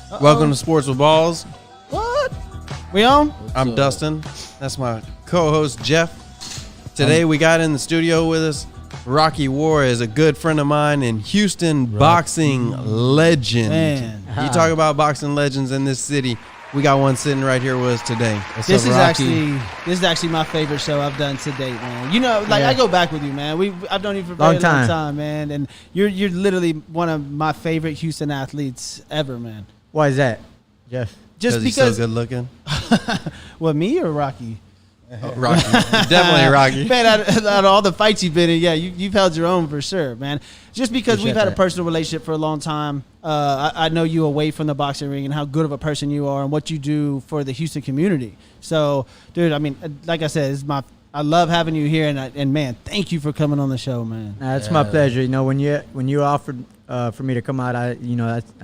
Welcome to Sports with Balls. What? We on? I'm Dustin. That's my co-host, Jeff. Today we got in the studio with us Rocky Juárez, a good friend of mine and Houston boxing legend. Man. You talk about boxing legends in this city. We got one sitting right here with us today. This is actually my favorite show I've done to date, man. You know, like I go back with you, man. I've known you for a very long time, man. And you're literally one of my favorite Houston athletes ever, man. Why is that, Jeff? Just because he's so good looking. What, me or Rocky? Oh, Rocky, definitely Rocky. Man, out of all the fights you've been in, yeah, you've held your own for sure, man. Just because we've had a personal relationship for a long time, I know you away from the boxing ring and how good of a person you are and what you do for the Houston community. So, dude, I mean, like I said, I love having you here, and man, thank you for coming on the show, man. It's my pleasure. You know, when you offered for me to come out, I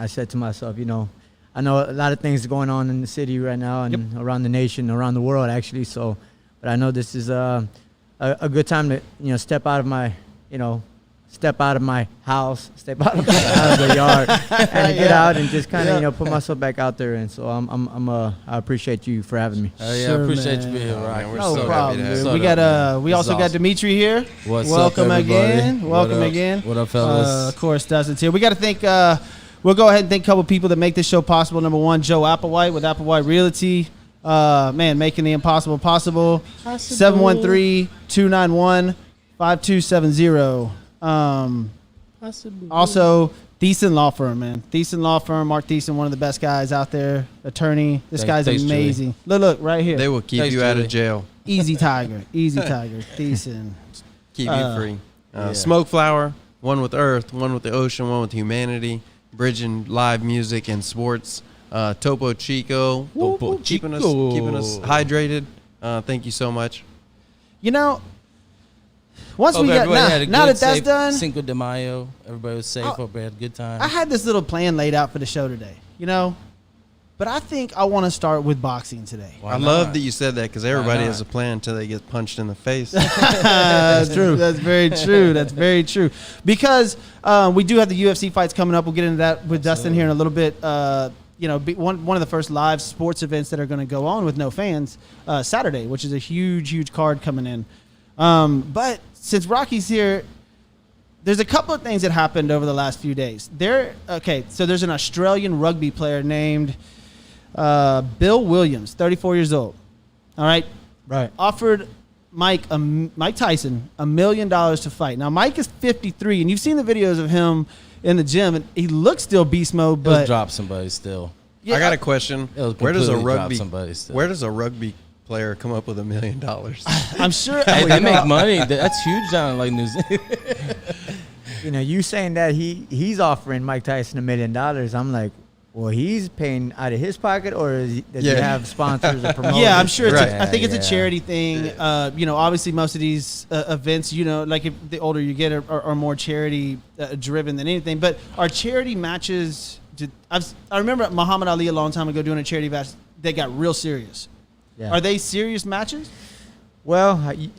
said to myself, you know, I know a lot of things going on in the city right now and around the nation, around the world, actually. So, but I know this is a good time to step out of my house, step out of the yard, and get out and just kind of put myself back out there. And so I appreciate you for having me. I appreciate you being here, Ryan. No problem. We also got Dimitri here. Welcome again. Welcome again. What up, fellas? Of course, Dustin's here. We got to thank. We'll go ahead and thank a couple people that make this show possible. Number one, Joe Applewhite with Applewhite Realty. Man, making the impossible possible. 713-291-5270. Also, Thiessen Law Firm, man. Thiessen Law Firm. Mark Thiessen, one of the best guys out there. Attorney. This guy's amazing. Look, right here. They will keep you out of jail. Easy Tiger. Thiessen. Keep you free. Smoke Flower, one with Earth, one with the ocean, one with humanity. Bridging live music and sports. Topo Chico, keeping us hydrated. Thank you so much. You know, once we got now that that's done, Cinco de Mayo, everybody was safe. Hope we had a good time. I had this little plan laid out for the show today, but I think I want to start with boxing today. I love that you said that because everybody has a plan until they get punched in the face. That's true. That's very true. That's very true. Because we do have the UFC fights coming up. We'll get into that with Dustin here in a little bit. One of the first live sports events that are going to go on with no fans Saturday, which is a huge card coming in. But since Rocky's here, there's a couple of things that happened over the last few days. So there's an Australian rugby player named Bill Williams, 34 years old. All right. Right. Offered Mike Tyson $1 million to fight. Now, Mike is 53, and you've seen the videos of him in the gym, and he looks still beast mode, but he'll drop somebody still. Yeah, I got a question. Where does a rugby player come up with $1 million? I'm sure they make money. That's huge down in like New Zealand. You saying that he's offering Mike Tyson $1 million? I'm like, well, he's paying out of his pocket, or does he have sponsors or promoters? Yeah, I'm sure. I think it's a charity thing. Obviously, most of these events, like if the older you get, are more charity driven than anything. But our charity matches, I remember Muhammad Ali a long time ago doing a charity match. They got real serious. Yeah. Are they serious matches? Well, I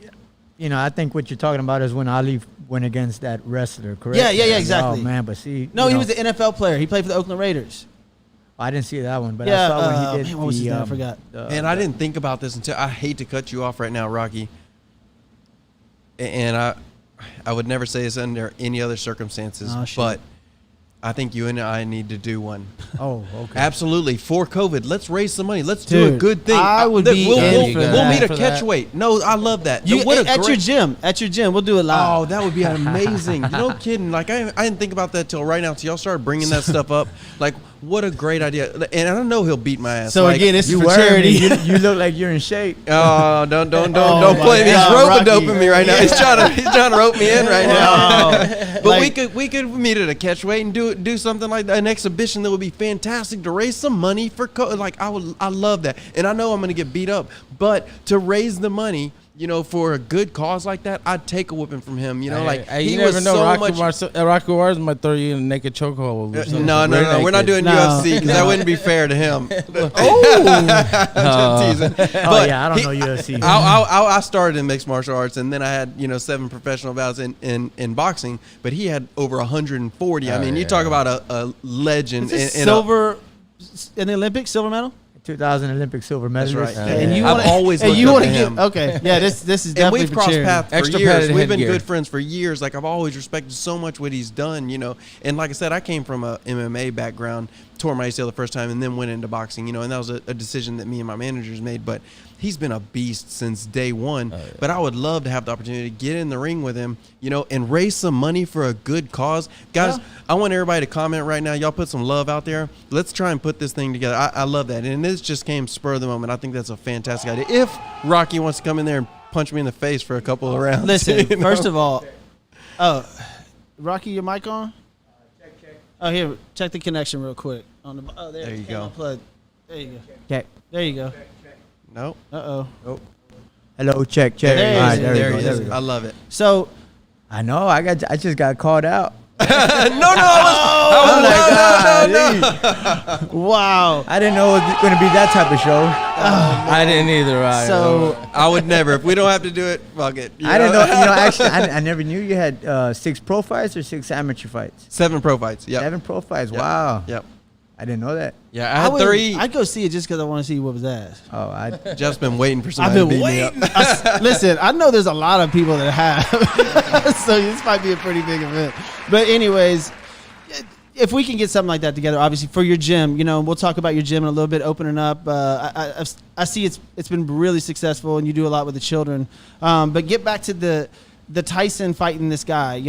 think what you're talking about is when Ali went against that wrestler, correct? Yeah, exactly. Oh man, but see, no, he was an NFL player. He played for the Oakland Raiders. I didn't see that one, but I saw when he did. What was his name? I forgot. And I didn't think about this until I hate to cut you off right now, Rocky. And I would never say this under any other circumstances, but I think you and I need to do one. Oh, okay. Absolutely. For COVID, let's raise some money. Let's do a good thing. We'll meet a catchweight. No, I love that. At your gym, we'll do it live. Oh, that would be amazing. No kidding. Like I didn't think about that till right now. Till y'all started bringing that stuff up. Like, what a great idea. And I don't know he'll beat my ass. So again, it's for charity. You look like you're in shape. Oh, don't play me. He's rope-a-doping me right now. He's trying to rope me in right now. But we could meet at a catchweight and do something like that, an exhibition that would be fantastic to raise some money for I love that. And I know I'm going to get beat up, but to raise the money, for a good cause like that, I'd take a whipping from him. He never know. Rocky Juárez might throw you in a naked chokehold or something. No. We're not doing UFC because that wouldn't be fair to him. I don't know UFC. I started in mixed martial arts, and then I had 7 professional bouts in boxing. But he had over 140. I mean, you talk about a legend. Silver in the Olympics, silver medal. 2000 Olympic silver medalist. That's right. And you I've wanna, always and looked you up want to to him. okay. Yeah, this is And definitely we've for crossed charity. paths for Extra years. padded We've been headgear. good friends for years. Like I've always respected so much what he's done, And like I said, I came from a MMA background, tore my ACL the first time, and then went into boxing, and that was a decision that me and my managers made. But he's been a beast since day one. Oh, yeah. But I would love to have the opportunity to get in the ring with him, and raise some money for a good cause. Guys, I want everybody to comment right now. Y'all put some love out there. Let's try and put this thing together. I love that. And this just came spur of the moment. I think that's a fantastic idea. If Rocky wants to come in there and punch me in the face for a couple of rounds. Listen, first of all, Rocky, your mic on? Check. Oh, here, check the connection real quick. There you go. Unplugged. There you go. Check. There you go. Nope. Uh-oh. Hello, check. There All right, he is. There we he go, is. there we go. I love it. So, I know. I just got called out. No. wow. I didn't know it was going to be that type of show. I didn't either. So, I would never. If we don't have to do it, fuck it. I didn't know. Actually, I never knew you had 6 pro fights or 6 amateur fights. 7 pro fights. Yep. 7 pro fights. Yep. Wow. Yep. I didn't know that. Yeah, I had 3. I'd go see it just because I want to see what was ass. Oh, Jeff's been waiting for I've somebody to been beat me up. waiting. Listen, I know there's a lot of people that have, so this might be a pretty big event. But anyways, if we can get something like that together, obviously for your gym, we'll talk about your gym in a little bit, opening up. I see it's been really successful, and you do a lot with the children. But get back to the Tyson fighting this guy.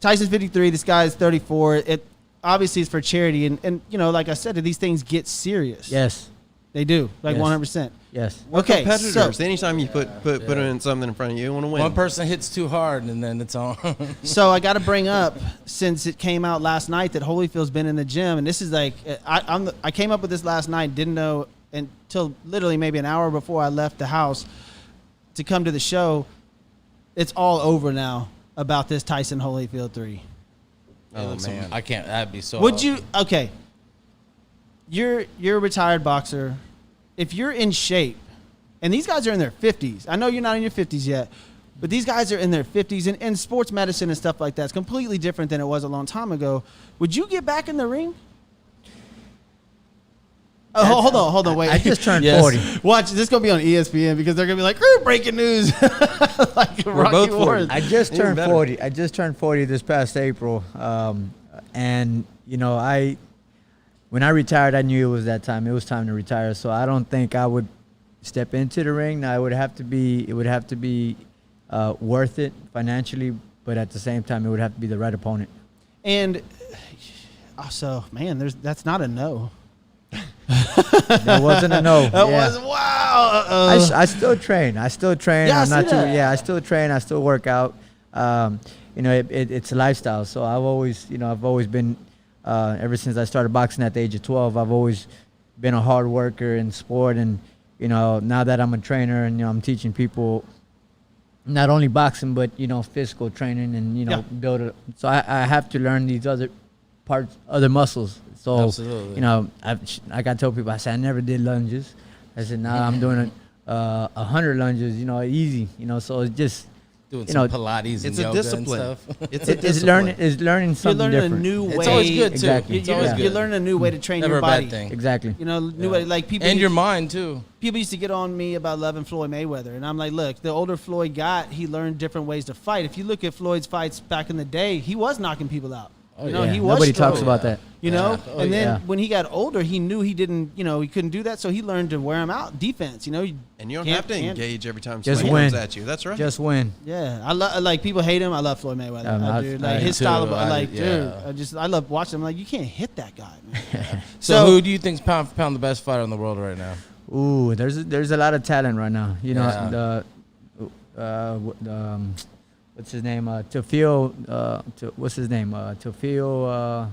Tyson's 53. This guy is 34. It obviously is for charity, and like I said, these things get serious. yes. They do, like Yes. 100%. Yes. We're Okay, competitors. so- Anytime you put in something in front of you, you want to win. One person hits too hard and then it's on. So I got to bring up, since it came out last night, that Holyfield's been in the gym, and this is like I came up with this last night, didn't know until literally maybe an hour before I left the house to come to the show. It's all over now about this Tyson Holyfield 3. Oh man. I can't. That'd be so. Would you? Okay. You're a retired boxer. If you're in shape, and these guys are in their 50s. I know you're not in your 50s yet, but these guys are in their 50s, and sports medicine and stuff like that is completely different than it was a long time ago. Would you get back in the ring? Oh, hold on, wait. I just turned Yes. 40. Watch, this is going to be on ESPN because they're going to be like, breaking news. Like Rocky both 40. Juárez. I just Even turned better. 40. I just turned 40 this past April. And when I retired, I knew it was that time. It was time to retire. So I don't think I would step into the ring. Now it would have to be worth it financially, but at the same time, it would have to be the right opponent. And also, man, that's not a no. That wasn't a no. That Yeah. was, wow. I still train. I still train. Yeah, I I'm see not too. that. Yeah, I still train. I still work out. It's a lifestyle. So I've always been. Ever since I started boxing at the age of 12, I've always been a hard worker in sport. And now that I'm a trainer and I'm teaching people not only boxing but physical training and build it. So I have to learn these other parts, other muscles. So Absolutely. like I tell people, I said I never did lunges. I said now I'm doing 100 lunges, easy, So it's just doing some Pilates and It's a yoga discipline. and stuff. It's a it's discipline. learning You're something learning different. a new way. It's always good too. Exactly. It's always Yeah. You're good. learning a new way to train Never your a body. bad thing. Exactly. New way, like people And your mind too. people used to get on me about loving Floyd Mayweather, and I'm like, look, the older Floyd got, he learned different ways to fight. If you look at Floyd's fights back in the day, he was knocking people out. Oh, You know, yeah. he was Nobody strong. talks about that. You know, Yeah. Oh, and then yeah. when he got older, he knew he didn't, he couldn't do that, so he learned to wear him out, defense. And you don't have to engage every time Just somebody win. comes at you. That's right. Just win. Yeah, I love, like, people hate him. I love Floyd Mayweather. I do. Like I his do style too. of, Yeah. I love watching him. Like, you can't hit that guy, man. So who do you think's pound for pound the best fighter in the world right now? Ooh, there's a lot of talent right now. Yeah. What's his name? What's his name? Teofil.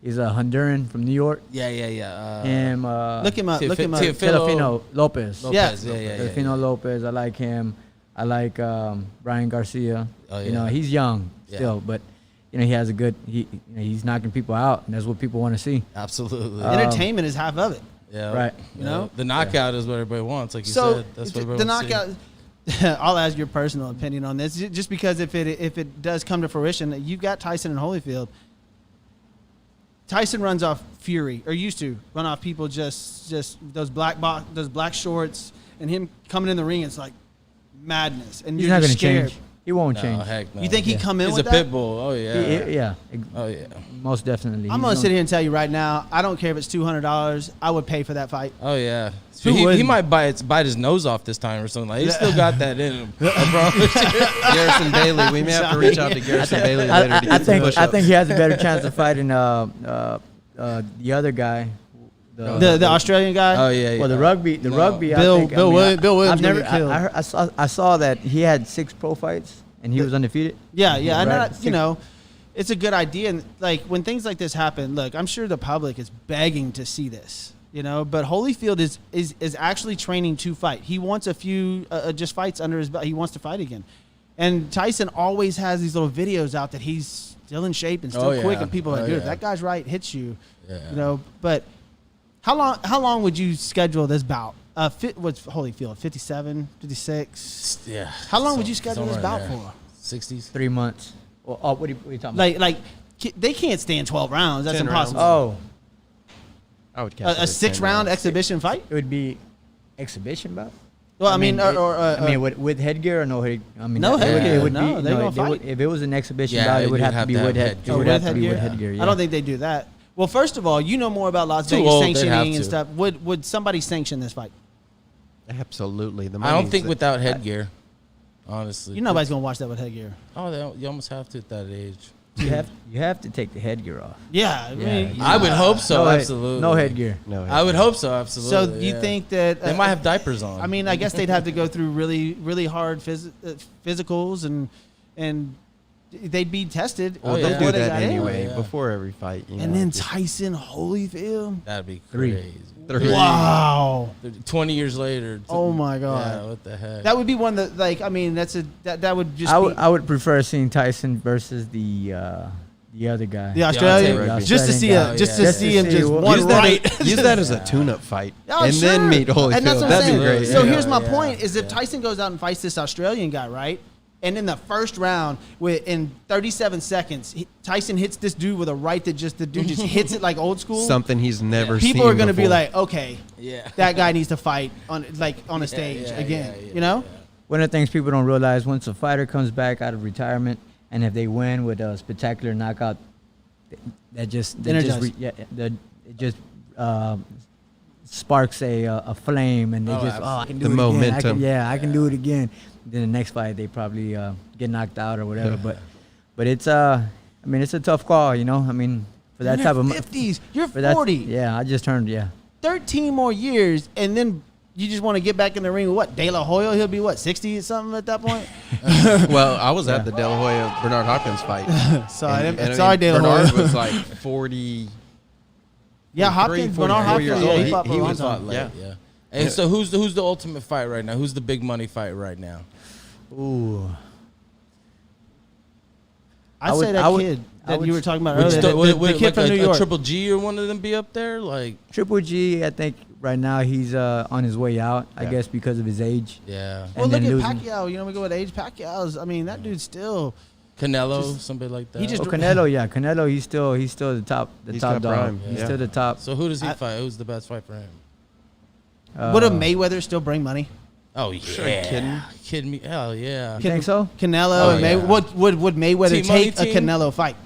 He's a Honduran from New York. Yeah. Him. Look him up. Look him up. Filipino Lopez. Lopez. Yeah. Yeah. Filipino Lopez. I like him. I like Brian Garcia. Oh, yeah. He's young Yeah. still, but he has a good. He's knocking people out, and that's what people want to see. Absolutely. Entertainment is half of it. Yeah. Right. You know? The knockout is what everybody wants, like you So said. That's what the everybody wants to see. knockout. I'll ask your personal opinion on this, just because if it does come to fruition, you've got Tyson and Holyfield. Tyson runs off fury, or used to run off people just those black shorts, and him coming in the ring, it's like madness. And He's you're not going just to scared. change. He won't change. Heck no. You think he'd come in He's with a that? pit bull. Oh yeah. Oh yeah. Most definitely. I'm gonna sit here and tell you right now, I don't care if it's $200. I would pay for that fight. Oh yeah. Who He wouldn't? might bite his nose off this time or something. Like, he still got that in him. I promise. Garrison Bailey. We may have to reach out to Garrison Bailey later to get some push-ups. I think he has a better chance of fighting the other guy. The Australian guy. Oh yeah. Well, the rugby. Bill Williams. I saw that he had 6 pro fights and he was undefeated. Yeah, and Right. it's a good idea. And like when things like this happen, look, I'm sure the public is begging to see this. But Holyfield is actually training to fight. He wants a few just fights under his belt. He wants to fight again. And Tyson always has these little videos out that he's still in shape and still quick, and people are like, dude, if that guy's right, hits you. Yeah. But how long would you schedule this bout? What's Holyfield? 57, 56? Yeah. How long would you schedule this bout for? 60s. 3 months. Well, what are you talking about? Like they can't stand 12 rounds. That's 10 impossible. Oh, I would catch A 6-round exhibition fight? it would be exhibition bout. Well, I mean, with headgear or no headgear? I mean, No headgear. It would No, be, they're gonna fight. if it was an exhibition Yeah, bout, it you'd would have to have be to have with headgear. headgear. It would with have to be with headgear? headgear. Yeah. I don't think they do that. Well, first of all, you know more about Las Too Vegas old, they'd sanctioning have and to. stuff. Would somebody sanction this fight? Absolutely. The I don't money's think the- without headgear. Honestly. Nobody's gonna watch that with headgear. Oh, you almost have to at that age. You have to take the headgear off. Yeah, I mean, I would hope so. No Absolutely. No headgear. No, I would hope so. Absolutely. so you yeah. think that they might have diapers on? I mean, I guess they'd have to go through really, really hard physicals and they'd be tested. Well, Oh, they'll yeah. do before they that got in. anyway Yeah. before every fight. And then Tyson Holyfield. That'd be 3. crazy. 3. Wow. 20 years later. Oh my God. Yeah, what the heck? That would be one that, like, I mean, that would just I would prefer seeing Tyson versus the other guy. the Australian, Rugby. just to see Australian it, guy. just to Yeah. see Just him to just see what- one use that, right. use that as a tune-up fight, Oh, and sure. then meet Holyfield. And that's what I'm That'd saying. be great. So Yeah. here's my Yeah. point: is if Tyson goes out and fights this Australian guy, right? And in the first round, in 37 seconds, Tyson hits this dude with a right that the dude just hits it like old school. Something he's never seen. People are going to be before. like, okay, Yeah. that guy needs to fight on a stage again. You know? One of the things people don't realize, once a fighter comes back out of retirement, and if they win with a spectacular knockout, it just sparks a flame, and they I can do The it momentum. again. I can do it again. Then the next fight, they probably get knocked out or whatever. But it's it's a tough call, you know. I mean, for that type of 50s, you're for that- 40. Yeah, I just turned 13 more years, and then you just want to get back in the ring with what? De La Hoya, he'll be what, 60 or something at that point? Well, I was at the De La Hoya Bernard Hopkins fight. Sorry, And sorry, De La Bernard Hoya. was like 40. Yeah, Hopkins, 44 Bernard years Hopkins, old. yeah, he He- fought for he a long was time. Fought late, Yeah. yeah. And so who's the ultimate fight right now? Who's the big money fight right now? Ooh. I'd say that kid that you were talking about earlier, the kid like from New a York. Triple G or one of them be up there? Like, Triple G, I think right now he's on his way out. I Yeah. guess because of his age. yeah. Well, and look then at losing. Pacquiao. You know, we go with age. Pacquiao's. I mean, that dude's still. Canelo, somebody like that. he just- Canelo, yeah, Canelo. He's still the top He's top got dog. prime, He's yeah. still the top. So who does he fight? Who's the best fight for him? Would a Mayweather still bring money? Oh yeah. kidding? Kidding me? Hell yeah. You think so? Canelo Oh, and May. yeah. Would Mayweather Team money take a team? Canelo fight?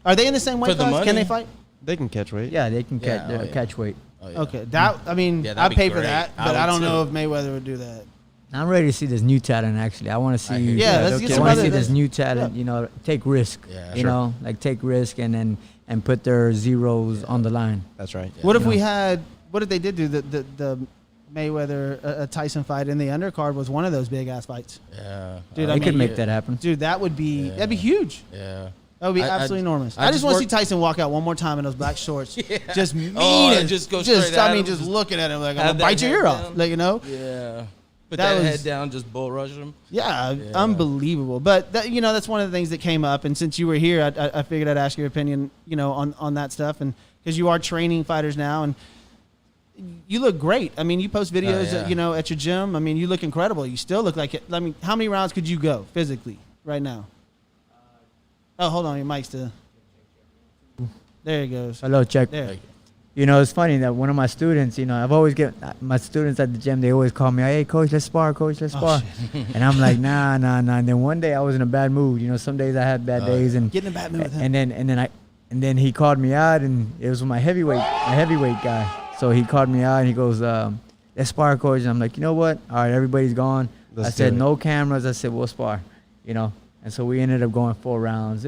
Are they in the same weight for the class? money? Can they fight? They can catch weight. Yeah, they can Yeah, oh, yeah. catch weight. Oh, yeah. Okay, that I mean, Yeah, that'd I'd be pay for great. that, I but I would don't know if too. Mayweather would do that. I'm ready to see this new talent. Actually, I want to see. I hear you. Yeah, let's get I some want to other- see this new talent. You know, take risk. Yeah. You Sure. know, like take risk and put their zeros on the line. That's right. What if You we know. had? What if they did do the Mayweather Tyson fight in the undercard was one of those big ass fights? Yeah. Dude, They I could mean, make that happen. Dude, that would be Yeah. that'd be huge. Yeah. That would be I absolutely enormous. I I just just want to see work- Tyson walk out one more time in those black shorts. Yeah. Just mean Oh, and as- just go straight at I mean, him, just just looking at him like I'm have gonna that bite your head ear off. down. Like, you know? Yeah. Put That that, was- head down, just bull rush him. Yeah, Yeah. unbelievable. But that, you know, that's one of the things that came up. And since you were here, I figured I'd ask your opinion, you know, on that stuff. And because you are training fighters now, and you look great. I mean, you post videos, yeah. you know, at your gym. I mean, you look incredible. You still look like it. I mean, how many rounds could you go physically right now? Oh, hold on, your mic's still. There it goes. Hello, check. There. You know, it's funny that one of my students, you know, I've always get my students at the gym. They always call me, "Hey, coach, let's spar, coach, let's spar." And I'm like, nah. And then one day I was in a bad mood. You know, some days I had bad days, and get in a bad mood with him. And then he called me out, and it was my heavyweight guy. So he called me out, and he goes, "Let's spar, coach." And I'm like, you know what? All right, everybody's gone. I said, no cameras. I said, we'll spar. You know, and so we ended up going 4 rounds.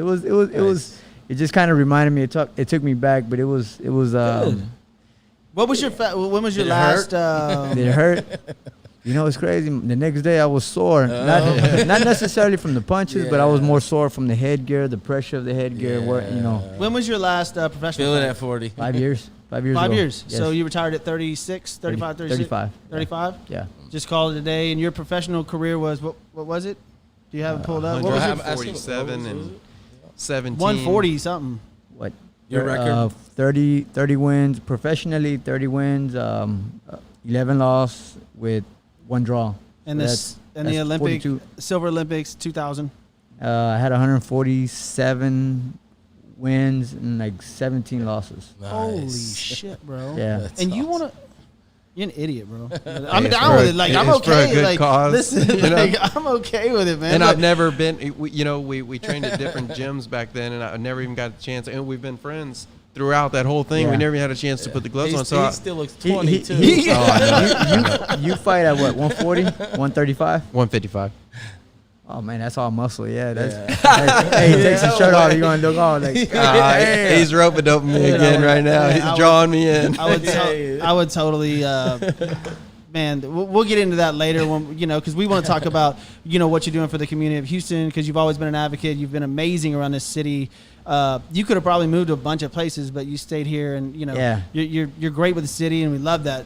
It just kind of reminded me. It took me back, but it was. What was your when was your last? Did it hurt? You know, it's crazy. The next day I was sore, not necessarily from the punches, but I was more sore from the headgear, the pressure of the headgear. When was your last professional? Feeling at 40. 5 years. 5 years. 5 years. Yes. So you retired at 36, 35, 36? 35. 35? Yeah. Just call it a day. And your professional career was what was it? Do you have it pulled up? What was it? 147 and 17. 140 something. What? Your record? 30 wins professionally, 30 wins, 11 loss with 1 draw. And So the Olympic 42. Silver Olympics 2000. I had 147 wins and like 17 losses. Nice. Holy shit, bro. Yeah. That's And you awesome. want to you're an idiot, bro. I'm It's down for with a- it. Like it's I'm for a okay. good Like cause, listen, you know? like I'm okay with it, man. And But I've never been, we trained at different gyms back then, and I never even got a chance. And we've been friends throughout that whole thing. Yeah. We never had a chance to put the gloves on. So he I, still looks He- 22. you fight at what, 140, 135? 155. Oh man, that's all muscle. Yeah, hey, he takes his shirt off. You gonna look all like, He's rope-a-doping me again right now. Man, He's drawing me in. I would totally, man. We'll get into that later when because we want to talk about what you're doing for the community of Houston, because you've always been an advocate. You've been amazing around this city. You could have probably moved to a bunch of places, but you stayed here, and you're great with the city, and we love that.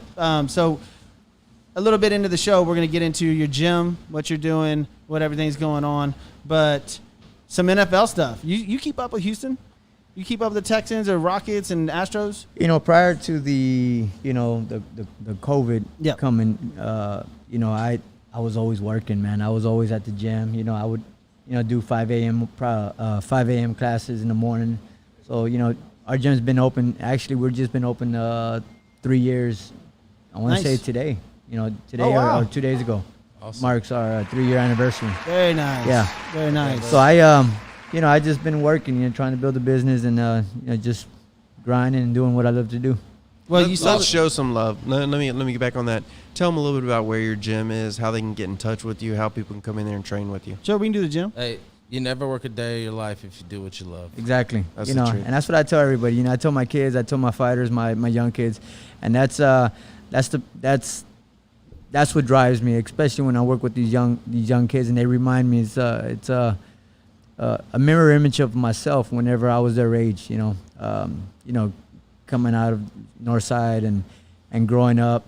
So a little bit into the show, we're gonna get into your gym, what you're doing, what everything's going on, but some NFL stuff. You keep up with Houston? You keep up with the Texans or Rockets and Astros? prior to the the COVID Yep. coming, I was always working, man. I was always at the gym. I would do 5 a.m. classes in the morning. So our gym's been open. Actually, we've just been open 3 years. I want to Nice. say today. Today Oh, wow. or 2 days ago. Awesome. Marks our 3-year anniversary. Very nice. Yeah. Very nice. So I just been working, trying to build a business and just grinding and doing what I love to do. Well, Let's show some love. Let me get back on that. Tell them a little bit about where your gym is, how they can get in touch with you, how people can come in there and train with you. Sure, we can do the gym. Hey, you never work a day of your life if you do what you love. Exactly. That's the truth. And that's what I tell everybody. I tell my kids, I tell my fighters, my young kids, and that's what drives me, especially when I work with these young kids, and they remind me it's a mirror image of myself whenever I was their age. Coming out of Northside and growing up,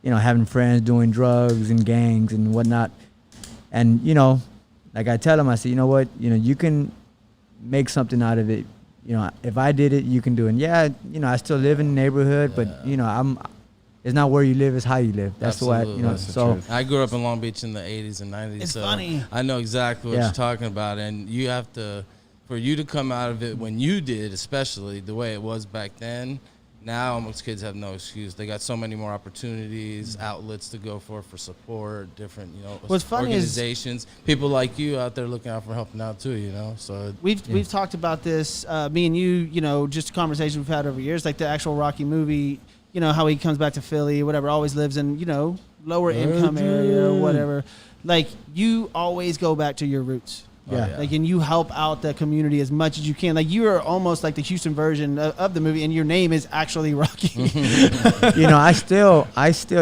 having friends doing drugs and gangs and whatnot, and like I tell them, I say, you know what, you can make something out of it. If I did it, you can do it. And yeah, I still live in the neighborhood, but it's not where you live, it's how you live. That's Absolutely. why, That's the so truth. I grew up in Long Beach in the 80s and 90s. It's so funny. I know exactly what Yeah. you're talking about. And you have to, for you to come out of it when you did, especially the way it was back then, now most kids have no excuse. They got so many more opportunities, outlets to go for support, different, What's funny is- organizations. People like you out there looking out for helping out too, So We've talked about this, me and you, just conversations we've had over years, like the actual Rocky movie, how he comes back to Philly, whatever, always lives in, lower income area or whatever. Like, you always go back to your roots. Yeah. Like, and you help out the community as much as you can. Like, you are almost like the Houston version of the movie, and your name is actually Rocky. I still,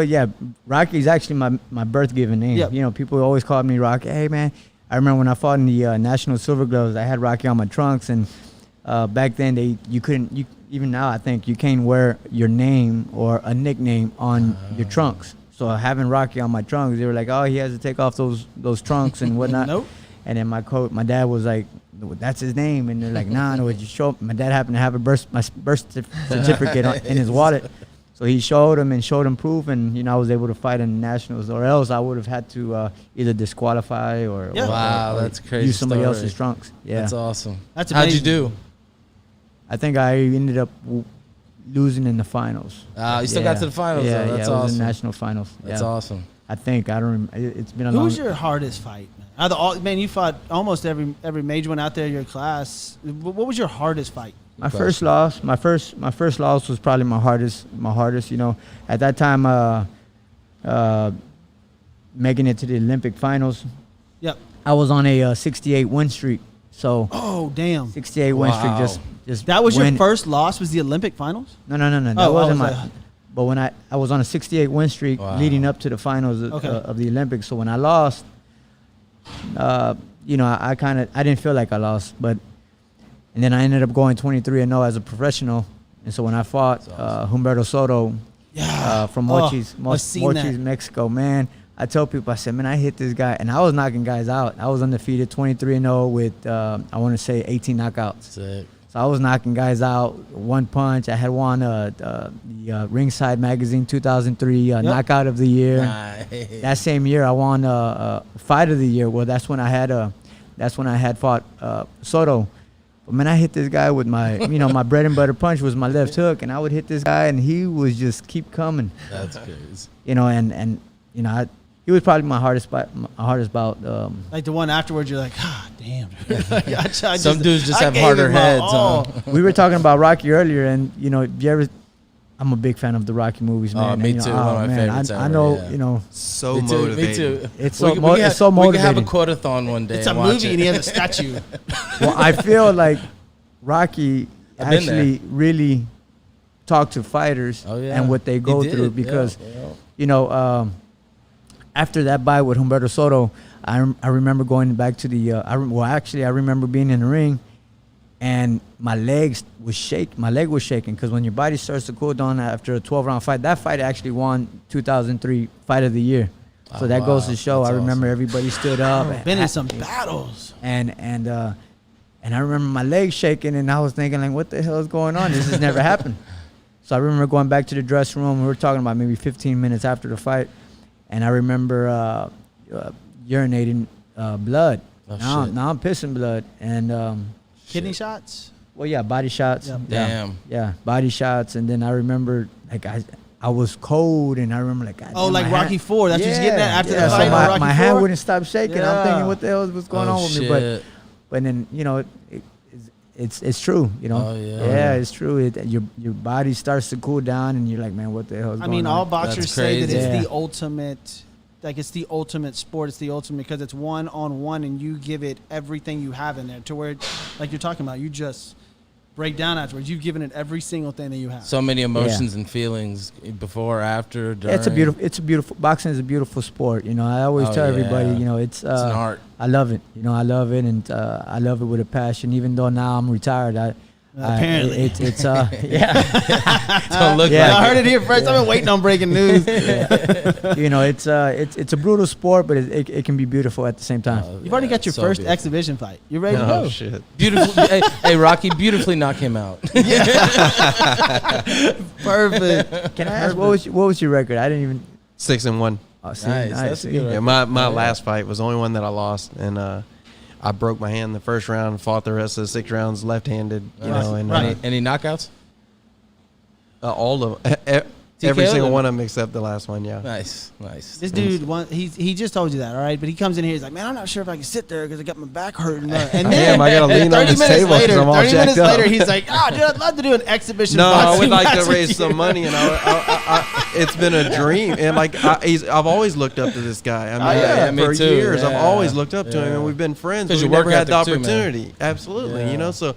yeah. Rocky's actually my birth given name. Yep. People always called me Rocky. Hey, man, I remember when I fought in the National Silver Gloves, I had Rocky on my trunks, and back then you couldn't. Even now, I think you can't wear your name or a nickname on your trunks. So having Rocky on my trunks, they were like, "Oh, he has to take off those trunks and whatnot." Nope. And then my dad was like, "That's his name," and they're like, "Nah, no, just show." My dad happened to have my birth certificate in his wallet, so he showed him proof, and I was able to fight in the nationals, or else I would have had to either disqualify or Yeah. Wow, or that's crazy use somebody story. else's trunks. Yeah, That's awesome. That's How'd you amazing. do? I think I ended up losing in the finals. You still got to the finals. Yeah, though. That's it was awesome. in national finals. That's yeah. awesome. I think I don't. It's been a Who long. was your hardest fight, man? Man, you fought almost every major one out there in your class. What was your hardest fight? My first loss. My first loss was probably my hardest. You know, at that time, making it to the Olympic finals. Yep. I was on a 68 win streak. So. Oh damn. 68 win streak. Just that was win. your first loss. Was the Olympic finals? No. That wasn't my. But when I was on a 68 win streak leading up to the finals of the Olympics. So when I lost, you know, I didn't feel like I lost, but and then I ended up going 23-0 as a professional. And so when I fought Humberto Soto from Mochis, Mexico, man, I tell people, I said, man, I hit this guy, and I was knocking guys out. I was undefeated, 23-0 with I want to say 18 knockouts. Sick. So I was knocking guys out, one punch. I had won the Ringside Magazine 2003 Knockout of the Year. Nice. That same year, I won Fight of the Year. Well, that's when I had fought Soto. But man, I hit this guy with my, you know, my bread and butter punch was my left hook, and I would hit this guy, and he was just keep coming. That's crazy. You know, and you know, he was probably my hardest bout. Like the one afterwards, you're like, ah, damn. Some dudes just have harder heads. Huh? We were talking about Rocky earlier, and you know, I'm a big fan of the Rocky movies, man. Me and, too. You know, One of my favorites. I know, you know, So me too, motivating. Me too. It's so we it's so motivating. We can have a quote-a-thon one day. It's a movie, and he has a statue. Well, I feel like Rocky I've been actually really talked to fighters and what they go through because, you know, after that fight with Humberto Soto, I remember going back to the. I remember being in the ring, and my leg was shaking because when your body starts to cool down after a 12-round fight, that fight actually won 2003 Fight of the Year. So that goes to show. That's I remember everybody stood up. Been in some battles. And I remember my legs shaking, and I was thinking, like, what the hell is going on? This has never happened. So I remember going back to the dressing room. We were talking about maybe 15 minutes after the fight, and I remember urinating blood. Now I'm pissing blood. And kidney shots? Well, yeah, body shots. Yep. Damn. Yeah, body shots. And then I remember, like, I was cold, and I remember, like, oh, like Rocky IV. That's what you're getting at after the fight. So my hand wouldn't stop shaking. Yeah. I'm thinking, what the hell was going on with me? But then, you know, it's true, you know. Oh, yeah. Yeah, it's true. Your body starts to cool down, and you're like, man, what the hell is going on? I mean, all boxers say that it's Yeah. the ultimate, like it's the ultimate sport. It's the ultimate because it's one-on-one, and you give it everything you have in there to where, like you're talking about, you just break down afterwards. You've given it every single thing that you have. So many emotions and feelings before, after, during. It's a beautiful. Boxing is a beautiful sport. You know, I always tell everybody, you know, it's an art. I love it. You know, I love it, and I love it with a passion. Even though now I'm retired, Apparently, it's yeah. Don't look Yeah. like I heard it. it here first. I've been waiting on breaking news. You know, it's a brutal sport, but it can be beautiful at the same time. You've already got your so first beautiful. exhibition fight. You ready to Oh go? shit! Beautiful. hey, Rocky, beautifully knock him out. Perfect. Can I ask what was your record? I didn't even. 6-1. Oh, see, Nice. That's a good Yeah, record. my last fight was the only one that I lost, and I broke my hand the first round. Fought the rest of the 6 rounds left-handed. You know, and Any knockouts? all of every TKO single them? one of them except the last one. Yeah. Nice. This dude, he just told you that, all right? But he comes in here, he's like, man, I'm not sure if I can sit there because I got my back hurting. And then I gotta lean on 30 this minutes table 'cause later, I'm all 30 minutes jacked up. later, he's like, dude, I'd love to do an exhibition No, I boxing would like match to with raise you." some money, and it's been a dream. And like I've always looked up to this guy. I mean, yeah, me for too. years, I've Yeah. always looked up to him, Yeah. and we've been friends. 'Cause But we your work never had the ethic too, man. opportunity. Absolutely, Yeah. you know. So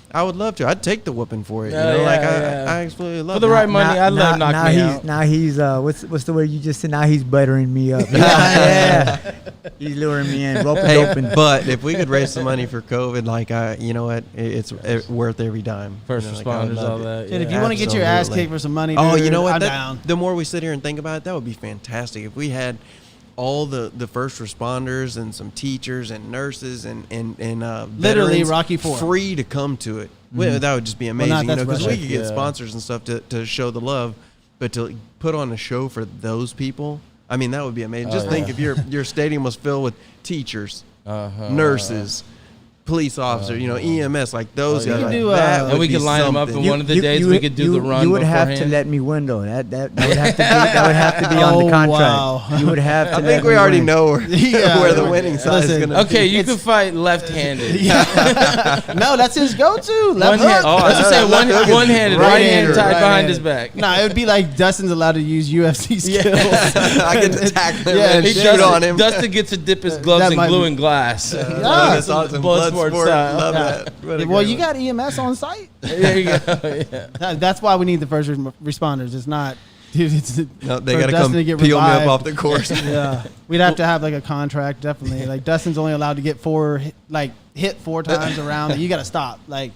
I would love to. I'd take the whooping for it. You Yeah, know, like yeah. I absolutely love For the it. right money, I'd let him knock me out. Now he's what's the word you just said? Now he's buttering me up. Yeah. He's luring me in, rope Hey, open. but if we could raise some money for COVID, like you know what, it's worth every dime. First You know, like, I would responders, love all it. that. Dude, if yeah. you want to get your ass Absolutely. kicked for some money, Oh, dude, you know what? I'm That- down. The more we sit here and think about it, that would be fantastic. If we had all the first responders and some teachers and nurses and Literally veterans Rocky IV. free to come to it. Well, that would just be amazing, not- you know, that's because we right. could get Yeah. sponsors and stuff to show the love, but to put on a show for those people, I mean, that would be amazing. Just think if your stadium was filled with teachers, nurses, police officer, EMS, like those You guys. can Like, do, that and would we be could line them up, something. and one of the days we could do the run. You would have to beforehand. let me win though. That would have to be on the contract. Wow. You would have to. I let think we me already win. know where, Yeah. where the winning side is Listen, going to be. Okay, you could fight left-handed. No, that's his go-to. One Left hand. hook. Oh, I was just saying left hook is one-handed, right right hand hander, tied right behind hand. his back. No, it would be like Dustin's allowed to use UFC skills. I get to tackle him Yeah, and he shoot does- on him. Dustin gets to dip his gloves That in might glue be- and glass. Yeah. That's awesome. Blood Blood sport sport. style. Love Yeah. that. Way to Well, go. you got EMS on site. There you go. Yeah. That's why we need the first responders. It's not, dude. It's No, they for got to Dustin come to get peel me up revived. off the course. Yeah, we'd have to have like a contract. Definitely, like Dustin's only allowed to get hit 4 times around. You got to stop. Like,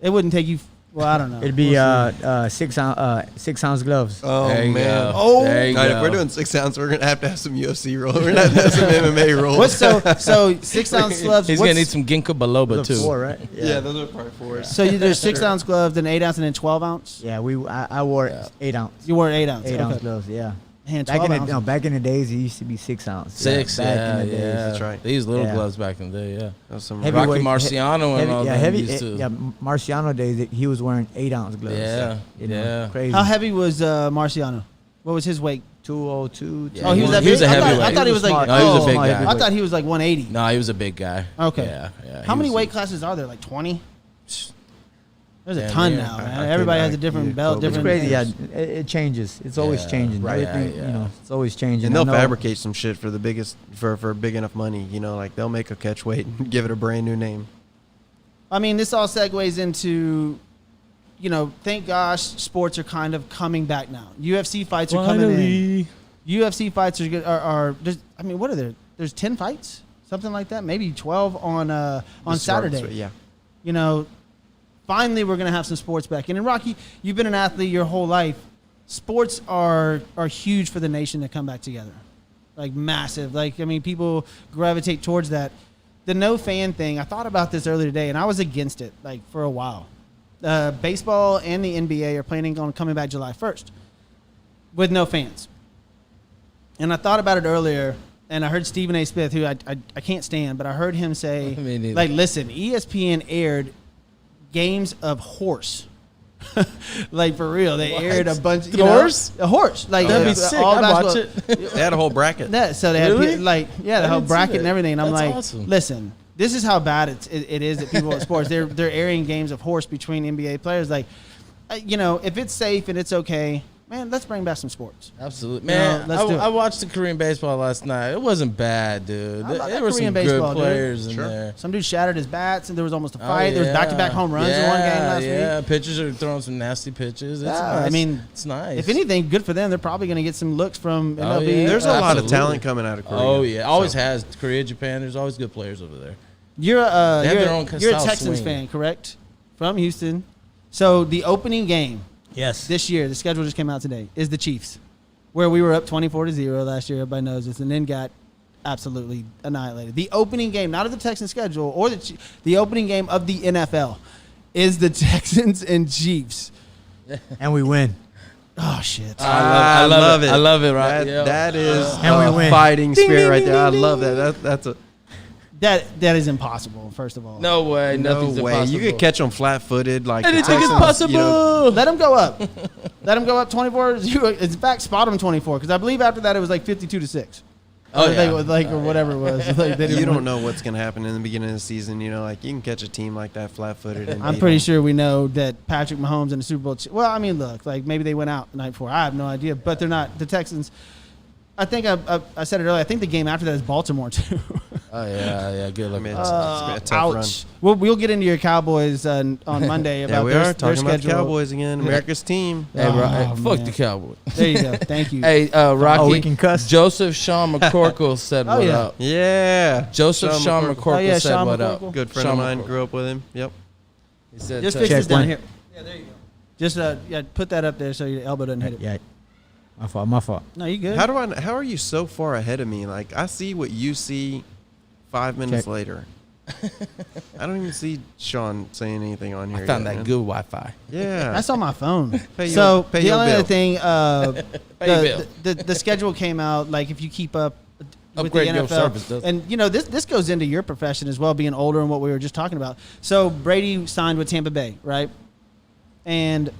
it wouldn't take you. Well, I don't know. It'd be We'll see. 6-ounce gloves. Oh, There you man. go. Oh. There you All right, go. if we're doing 6 ounce, we're gonna have to have some UFC rolls. We're gonna have to have some MMA rolls. What's so 6-ounce gloves? He's gonna need some ginkgo biloba Those are too. 4, right? Yeah, those are part 4. So there's 6-ounce gloves, then 8-ounce, and then 12-ounce. Yeah, I wore 8-ounce. You wore 8-ounce. 8-ounce Okay. gloves. Yeah. Man, Back 12 in ounces. back in the days, it used to be 6-ounce. 6, back yeah, in the days. yeah. That's right. These little Yeah. gloves back in the day, yeah. That's some Heavy- Rocky Heavyweight- Marciano and all them used to. yeah. Marciano days, he was wearing 8-ounce gloves. Yeah, You know, yeah. crazy. How heavy was Marciano? What was his weight? 202. Yeah, Oh, he was that he was big? a I thought- heavyweight. I thought he was like. No, he was a big oh, guy. I thought he was like 180. No, he was a big guy. Okay. Yeah, yeah. How he many was- weight classes are there? Like 20? There's a Damn ton near. now, I man. couldn't- Everybody has I- a different yeah, belt, Kobe. It's different. crazy. Yeah, it changes. It's always Yeah, changing. right, Everything, yeah. you know, it's always changing. And they'll I know- fabricate some shit for the biggest for big enough money. Like they'll make a catch weight and give it a brand new name. I mean, this all segues into, thank gosh, sports are kind of coming back now. UFC fights are coming in. UFC fights are what are there? There's 10 fights, something like that, maybe 12 on Just Saturday. starts, yeah. Finally we're gonna have some sports back. And Rocky, you've been an athlete your whole life. Sports are huge for the nation to come back together, like massive. People gravitate towards that. The no fan thing. I thought about this earlier today, and I was against it for a while. Baseball and the NBA are planning on coming back July 1st with no fans. And I thought about it earlier, and I heard Stephen A. Smith, who I can't stand, but I heard him say, Me neither. listen, ESPN aired games of horse. For real, they aired a bunch. The horse? A horse. That'd be sick. I'd watch it. They had a whole bracket. So they had Really? the I whole didn't see bracket that. and everything. And I'm That's like, awesome. listen, this is how bad it is that people at sports they're airing games of horse between NBA players. If it's safe and it's okay, man, let's bring back some sports. Absolutely, You know, man. let's do it. I watched the Korean baseball last night. It wasn't bad, dude. I love There that were Korean some baseball, good dude. players in Sure. there. Some dude shattered his bats, and there was almost a Oh, fight. There was yeah. back-to-back home runs in one game last Yeah, week. pitchers are throwing some nasty pitches. It's Yeah, nice. It's nice. If anything, good for them. They're probably going to get some looks from Oh, MLB. yeah. There's a lot of Absolutely. talent coming out of Korea. Oh yeah, always So- has. Korea, Japan. There's always good players over there. You're They have you're, their own you're a style Texans swing. fan, correct? From Houston. So the opening game Yes. this year, the schedule just came out today, is the Chiefs, where we were up 24-0 last year. Everybody knows this, and then got absolutely annihilated. The opening game, not of the Texans schedule, or the opening game of the NFL, is the Texans and Chiefs. And we win. Oh shit! I love it. I love it, right? That is And we a win. fighting Ding, spirit ding, right ding, there. I ding, love ding. that. That's a That is impossible. First of all, No way. no Nothing's way. impossible. You could catch them flat-footed like the Anything is Texans, possible. Let them go up. Let them go up 24-0. In fact, spot them 24 because I believe after that it was like 52-6. Oh, Or they yeah. was or whatever it was. Like, they didn't You don't win. know what's gonna happen in the beginning of the season. You can catch a team like that flat-footed. And I'm beat pretty them. sure we know that Patrick Mahomes and the Super Bowl. Well, I mean, look, maybe they went out the night before. I have no idea, but they're not the Texans. I think I said it earlier. I think the game after that is Baltimore too. Oh yeah. Good I luck. mean, it's been a tough run. Ouch. We'll get into your Cowboys on Monday about Yeah, we their, are their talking about the schedule. Cowboys again. America's team. Hey, bro, Oh, fuck man. the Cowboys. There you go. Thank you. Hey, Rocky. Oh, we can cuss. Joseph Sean McCorkle said Oh, what yeah. up. Yeah. Joseph Sean McCorkle Oh, yeah, said Sean what McCorkle. up. Good friend Sean of mine. McCorkle. Grew up with him. Yep. He said, Just fix Check this down one. here. Yeah, there you go. Just put that up there so your elbow doesn't hit it. Yeah. My fault. No, you good. How are you so far ahead of me? Like I see what you see 5 minutes Check. later. I don't even see Sean saying anything on here. I found yet, that man. good Wi-Fi. Yeah. That's on my phone. Pay So your the only bill. other thing, Pay your bill. the schedule came out. Like if you keep up, with the your NFL. service does. And this goes into your profession as well, being older and what we were just talking about. So Brady signed with Tampa Bay, right? And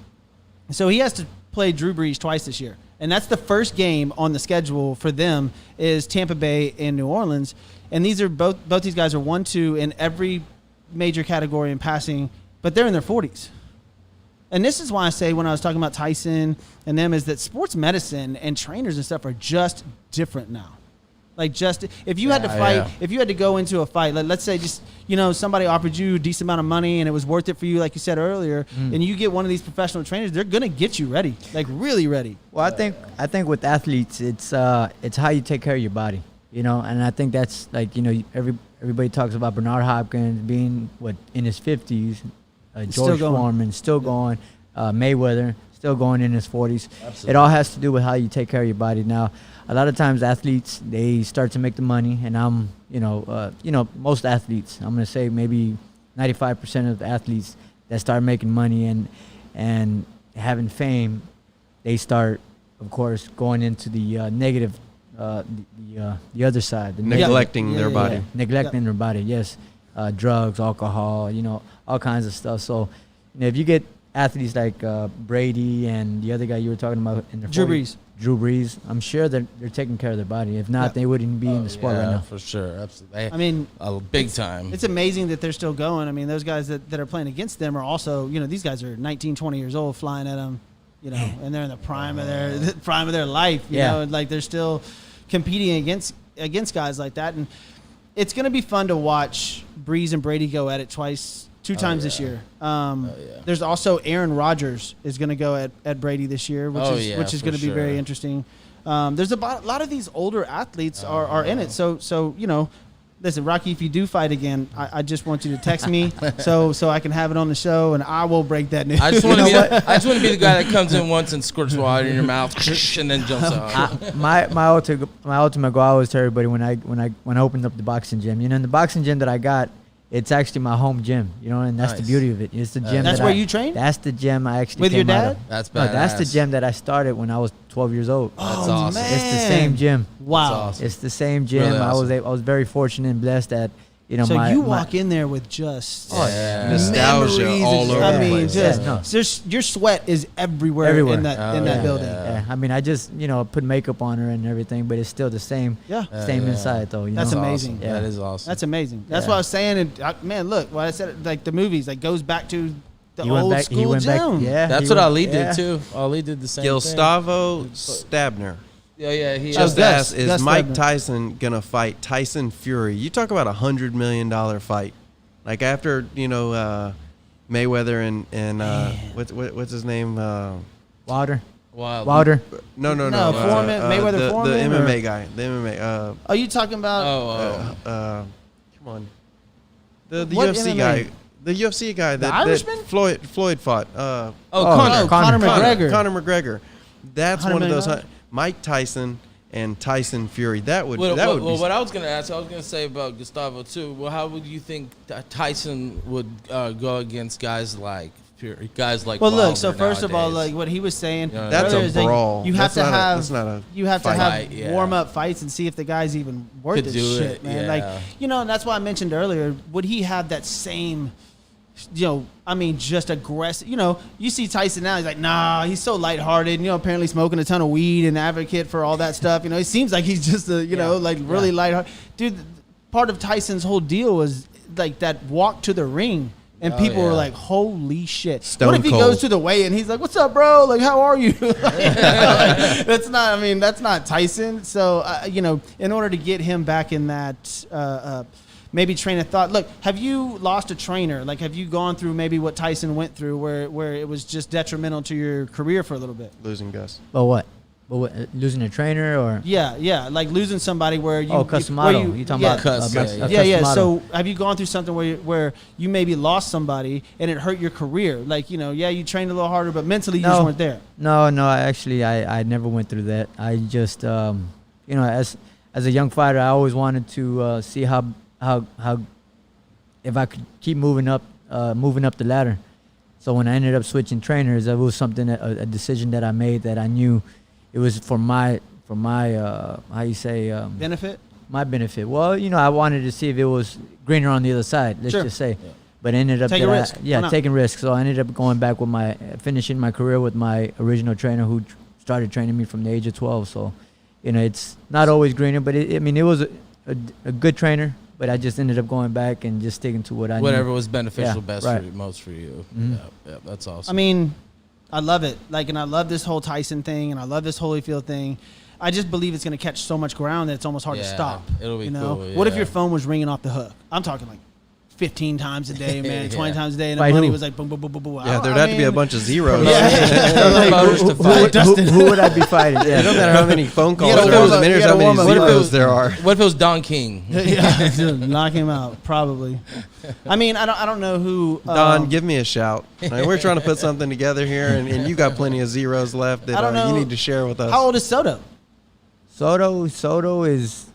so he has to play Drew Brees twice this year. And that's the first game on the schedule for them is Tampa Bay and New Orleans. And these are both these guys are 1-2 in every major category in passing, but they're in their 40s. And this is why I say when I was talking about Tyson and them is that sports medicine and trainers and stuff are just different now. Like just if you had to fight, if you had to go into a fight, let's say just somebody offered you a decent amount of money and it was worth it for you, like you said earlier, and you get one of these professional trainers, they're gonna get you ready, like really ready. Well, I think with athletes, it's how you take care of your body, and I think that's like everybody talks about Bernard Hopkins being in his 50s, George Foreman still going, Mayweather still going in his 40s. Absolutely. It all has to do with how you take care of your body. Now, a lot of times athletes, they start to make the money, and I'm, most athletes, I'm going to say maybe 95% of the athletes that start making money and having fame, they start, of course, going into the negative, the other side. Neglecting their body. Yeah, neglecting their body, yes. Drugs, alcohol, all kinds of stuff. So, if you get athletes like Brady and the other guy you were talking about in the Drew Brees, I'm sure that they're taking care of their body. If not, they wouldn't be in the sport right now. For sure, absolutely. I mean, big time. It's amazing that they're still going. I mean, those guys that are playing against them are also, these guys are 19, 20 years old flying at them, and they're in the prime of their life, and like they're still competing against guys like that. And it's going to be fun to watch Brees and Brady go at it two times this year. There's also Aaron Rodgers is going to go at Brady this year, which is going to be very interesting. There's a lot of these older athletes are in it. So listen, Rocky, if you do fight again, I just want you to text me so I can have it on the show, and I will break that news. I just want to be the guy that comes in once and squirts water in your mouth and then jumps out. My ultimate goal, I always tell everybody when I opened up the boxing gym, in the boxing gym that I got, it's actually my home gym, and that's the beauty of it. It's the gym. That's where you train? That's the gym I actually with came your out dad. of. That's badass. No, that's the gym that I started when I was 12 years old. That's awesome. Man. It's the same gym. Wow. Awesome. It's the same gym. Really awesome. I was very fortunate and blessed that So you walk in there with just nostalgia memories all over the place. Your sweat is everywhere. In that building. Yeah. I mean, I just put makeup on her and everything, but it's still the same. Same inside though. That's amazing. Awesome. Yeah. That is awesome. That's amazing. That's what I was saying. And man, look, what I said, like the movies, like goes back to the old school gym. That's what Ali did too. Ali did the same thing. Gustavo Stabner. Yeah. He just asked, is Gus Mike Stabner. Tyson going to fight Tyson Fury? You talk about $100 million fight. Like after, Mayweather and what's his name? Wilder. No. No, Foreman, Mayweather Foreman. The MMA guy. The MMA. Are you talking about? Come on. The What UFC MMA? guy. The UFC guy that Irishman? Floyd fought. Conor McGregor. Conor McGregor. That's one of those. $100 Mike Tyson and Tyson Fury. That would be. What I was going to ask, I was going to say about Gustavo too. Well, how would you think Tyson would go against guys like Fury, guys like? Well, Wilder look. So first of all, nowadays? like what he was saying, That's a brawl. You have to have. That's not a You have to fight. have warm up fights and see if the guy's even worth Could this do shit, it, man. yeah. Like and that's why I mentioned earlier. Would he have that same? Just aggressive. You see Tyson now. He's like, nah. He's so lighthearted. Apparently smoking a ton of weed and advocate for all that stuff. It seems like he's just really lighthearted. Dude, part of Tyson's whole deal was like that walk to the ring, and people were like, holy shit. Stone what if he cold. goes to the weigh and he's like, what's up, bro? Like, how are you? That's not Tyson. So in order to get him back in that. Maybe train of thought. Look, have you lost a trainer? Like, have you gone through maybe what Tyson went through where it was just detrimental to your career for a little bit? Losing Gus. But what? Losing a trainer or? Yeah. Like losing somebody where you... Customato. You talking about Cus, yeah. So have you gone through something where you maybe lost somebody and it hurt your career? Like, you trained a little harder, but mentally you just weren't there. No. I never went through that. I just, as a young fighter, I always wanted to see how if I could keep moving up the ladder. So when I ended up switching trainers, that was something a decision that I made that I knew it was for my benefit. my benefit? Well, I wanted to see if it was greener on the other side. Let's Sure. just say. Yeah. But ended up taking risk. taking risks. So I ended up going back with finishing my career with my original trainer who started training me from the age of 12. So, it's not always greener, but it was a good trainer. But I just ended up going back and just sticking to whatever was beneficial best right. for you, most for you. Mm-hmm. Yeah, that's awesome. I mean, I love it. And I love this whole Tyson thing, and I love this Holyfield thing. I just believe it's going to catch so much ground that it's almost hard to stop. It'll be cool. What if your phone was ringing off the hook? I'm talking like 15 times a day, man, 20 times a day, and the Fight money who? was like boom, boom, boom, boom, boom. Yeah, there'd have to be a bunch of zeros. Who would I be fighting? Yeah. It don't matter how many phone calls gotta there are. warm up. It matters You how gotta many warm up. zeros there are. What if it was Don King? Knock him out, probably. I mean, I don't know who. Don, give me a shout. Like, we're trying to put something together here, and you got plenty of zeros left I don't that you know. need to share with us. How old is Soto? Soto is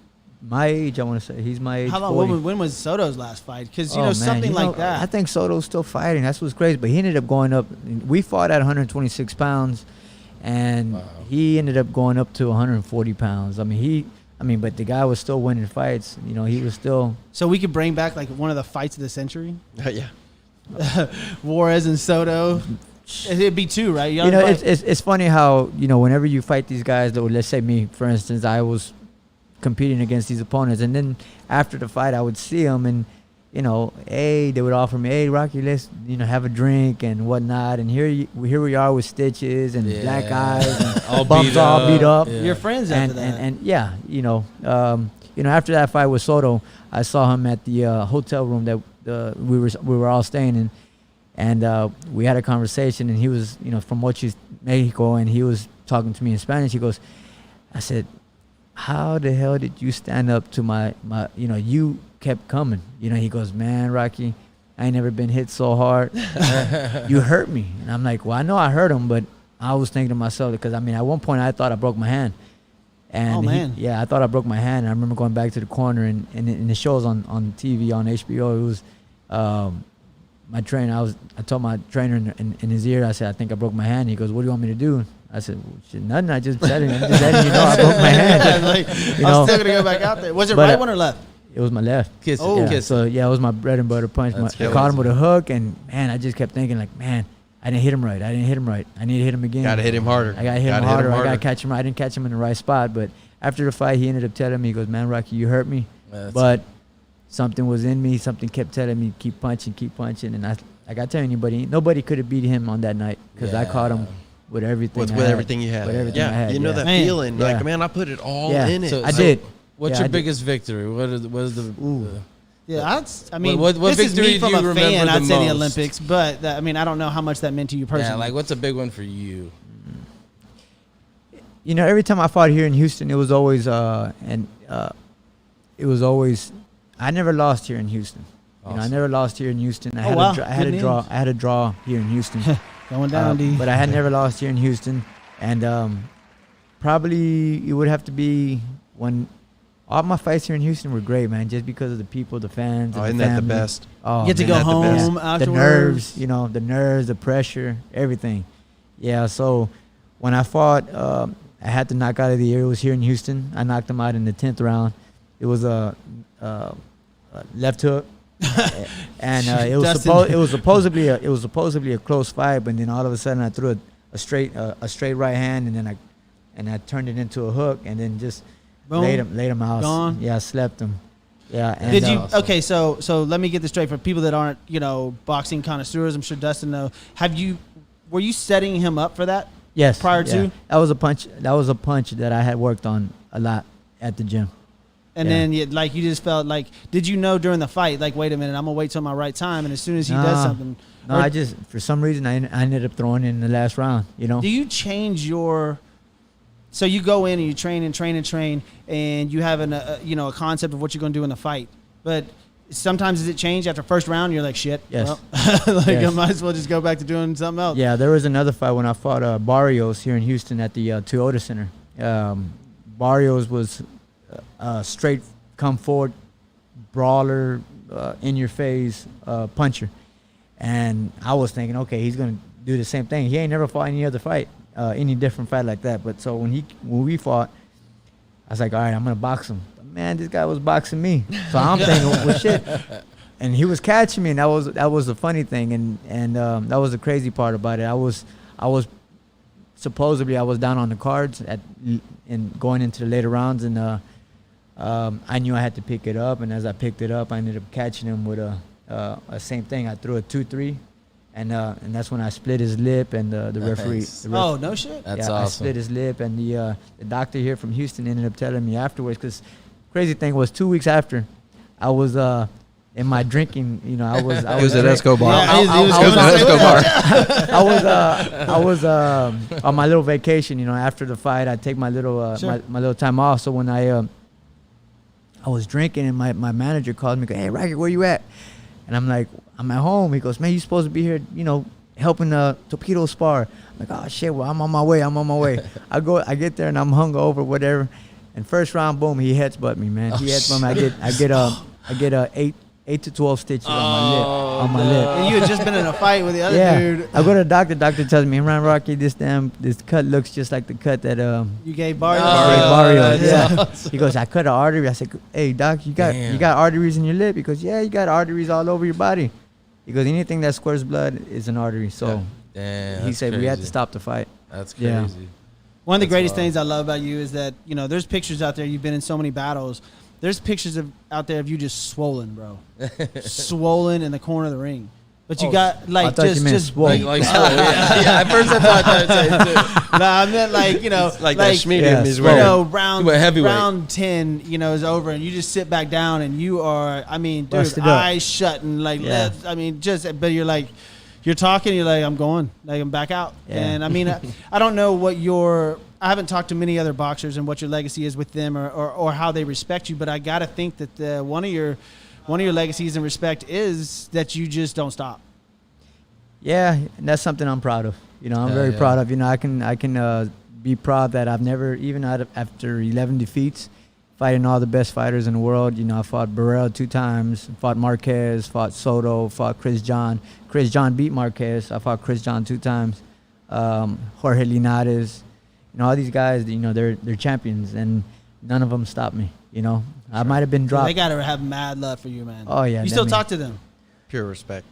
my age. I want to say he's my age. How long? 40. When was Soto's last fight? Because Oh, man, something like that. I think Soto's still fighting. That's what's crazy. But he ended up going up. We fought at 126 pounds, and he ended up going up to 140 pounds. But the guy was still winning fights. He was still. So we could bring back like one of the fights of the century. Yeah. Juarez and Soto. It'd be two, right? It's funny how whenever you fight these guys, though, let's say me, for instance, I was competing against these opponents, and then after the fight, I would see them, and hey, they would offer me, hey, Rocky, let's have a drink and whatnot, and here we are with stitches and black eyes, and all bumps all beat up. You're friends after that. And yeah, after that fight with Soto, I saw him at the hotel room that we were all staying in. And we had a conversation, and he was, from Mexico, and he was talking to me in Spanish. He goes, I said, how the hell did you stand up to my you kept coming. He goes, man, Rocky, I ain't never been hit so hard. You hurt me. And I'm like, well, I know I hurt him, but I was thinking to myself, because, at one point I thought I broke my hand. And I thought I broke my hand. And I remember going back to the corner, and the shows on TV, on HBO, it was... my trainer, I told my trainer in his ear, I said, I think I broke my hand. He goes, what do you want me to do? I said, well, shit, nothing. I just said it. I'm just letting you know I broke my hand. I'm still going to go back out there. Was it right one or left? It was my left. Kiss. So, it was my bread and butter punch. I caught him with a hook, and, man, I just kept thinking, like, man, I didn't hit him right. I need to hit him again. Got to hit him harder. I got to hit him harder. I got to catch him right. I didn't catch him in the right spot. But after the fight, he ended up telling me, he goes, man, Rocky, you hurt me. But something was in me. Something kept telling me, keep punching. And I got to tell anybody, nobody could have beat him on that night, because I caught him with everything. With everything you had. With everything I had. You know that feeling. Like, man, I put it all in it. So I did. What's your biggest victory? What is the Yeah, what this is victory me from do you a fan. remember I'd the say the most? Olympics, but I don't know how much that meant to you personally. Yeah, like what's a big one for you? Every time I fought here in Houston, it was always I never lost here in Houston. Awesome. I never lost here in Houston. I had a draw here in Houston. Going down, D. But I had never lost here in Houston, and probably it would have to be when all my fights here in Houston were great, man, just because of the people, the fans, and isn't the that the family. best? Oh, You get to man, go that's the home best. afterwards. the nerves, the pressure, everything. Yeah, so when I fought, I had to knock out of the year. It was here in Houston. I knocked him out in the 10th round. It was a left hook, and it was supposedly a close fight. But then all of a sudden, I threw a straight right hand, and then I turned it into a hook, and then just Boom. laid him out. Gone. Yeah, I slept him. Yeah. And, Did you? awesome. Okay, so let me get this straight for people that aren't boxing connoisseurs. I'm sure Dustin know. Were you setting him up for that? Yes. Prior to? That was a punch. That was a punch that I had worked on a lot at the gym. And then you just felt like, did you know during the fight, like, wait a minute, I'm gonna wait till my right time, and as soon as he does something, No, I just, for some reason, I ended up throwing it in the last round. do you change your? So you go in and you train, and you have a concept of what you're gonna do in the fight, but sometimes does it change after first round? You're like, shit. Yes. Well, I Yes. might as well just go back to doing something else. Yeah, there was another fight when I fought Barrios here in Houston at the Toyota Center. Barrios was a straight come forward brawler, in your face puncher, and I was thinking, okay, he's gonna do the same thing. He ain't never fought any other fight, any different fight like that. But so when we fought, I was like, all right, I'm gonna box him. But man, this guy was boxing me. So I'm thinking, well, shit. And he was catching me, and that was the funny thing, and that was the crazy part about it. I was supposedly I was down on the cards and going into the later rounds, and I knew I had to pick it up, and as I picked it up, I ended up catching him with a same thing. I threw a 2-3, and that's when I split his lip, and the referee. Nice. Oh, no shit. That's I awesome. split his lip, and the doctor here from Houston ended up telling me afterwards, because crazy thing was 2 weeks after, I was in my drinking, you know, I was He was at Escobar. Yeah, he was I was on my little vacation, you know. After the fight, I take my little Sure. my little time off. So when I was drinking, and my manager called me, go, "Hey, Rocky, where you at?" And I'm like, "I'm at home." He goes, "Man, you supposed to be here, you know, helping the Torpedo spar." I'm like, "Oh shit, well, I'm on my way. I get there and I'm hungover, whatever. And first round, boom, he headbutt me, man. He headbutt me. I get a 8 to 12 stitches on my lip. And you had just been in a fight with the other dude. I go to the doctor. Doctor tells me, "Man, Rocky, this cut looks just like the cut that You gave Barrio. Barrio." Yeah. Yeah. He goes, "I cut an artery." I said, "Hey, doc, you got arteries in your lip?" He goes, "Yeah, you got arteries all over your body." He goes, "Anything that squirts blood is an artery." So Damn, he said we had to stop the fight. That's crazy. Yeah. One of the That's greatest wild. things I love about you is that, you know, there's pictures out there. You've been in so many battles. There's pictures out there of you just swollen, bro. Swollen in the corner of the ring. But you got, I like, thought you meant just swole. Like yeah. At first I thought that too. Nah, I meant, like, you know, Like that Schmiedium yeah, is you wearing. know, round He went heavyweight. round 10, you know, is over, and you just sit back down, and you are, I mean, dude, Busted up. eyes shut, and like, Yeah. I mean, but you're like, you're talking, you're like, I'm going, like, I'm back out. Yeah. And I mean, I don't know what I haven't talked to many other boxers and what your legacy is with them, or how they respect you, but I got to think that one of your legacies and respect is that you just don't stop. Yeah, and that's something I'm proud of. You know, I'm very yeah. proud of. You know, I can be proud that I've never, even after 11 defeats, fighting all the best fighters in the world. You know, I fought Burrell 2 times, fought Marquez, fought Soto, fought Chris John. Chris John beat Marquez. I fought Chris John 2 times. Jorge Linares. You know, all these guys, you know, they're champions, and none of them stopped me. You know, I might have been dropped. They got to have mad love for you, man. Oh, yeah, You still that talk to them? Pure respect.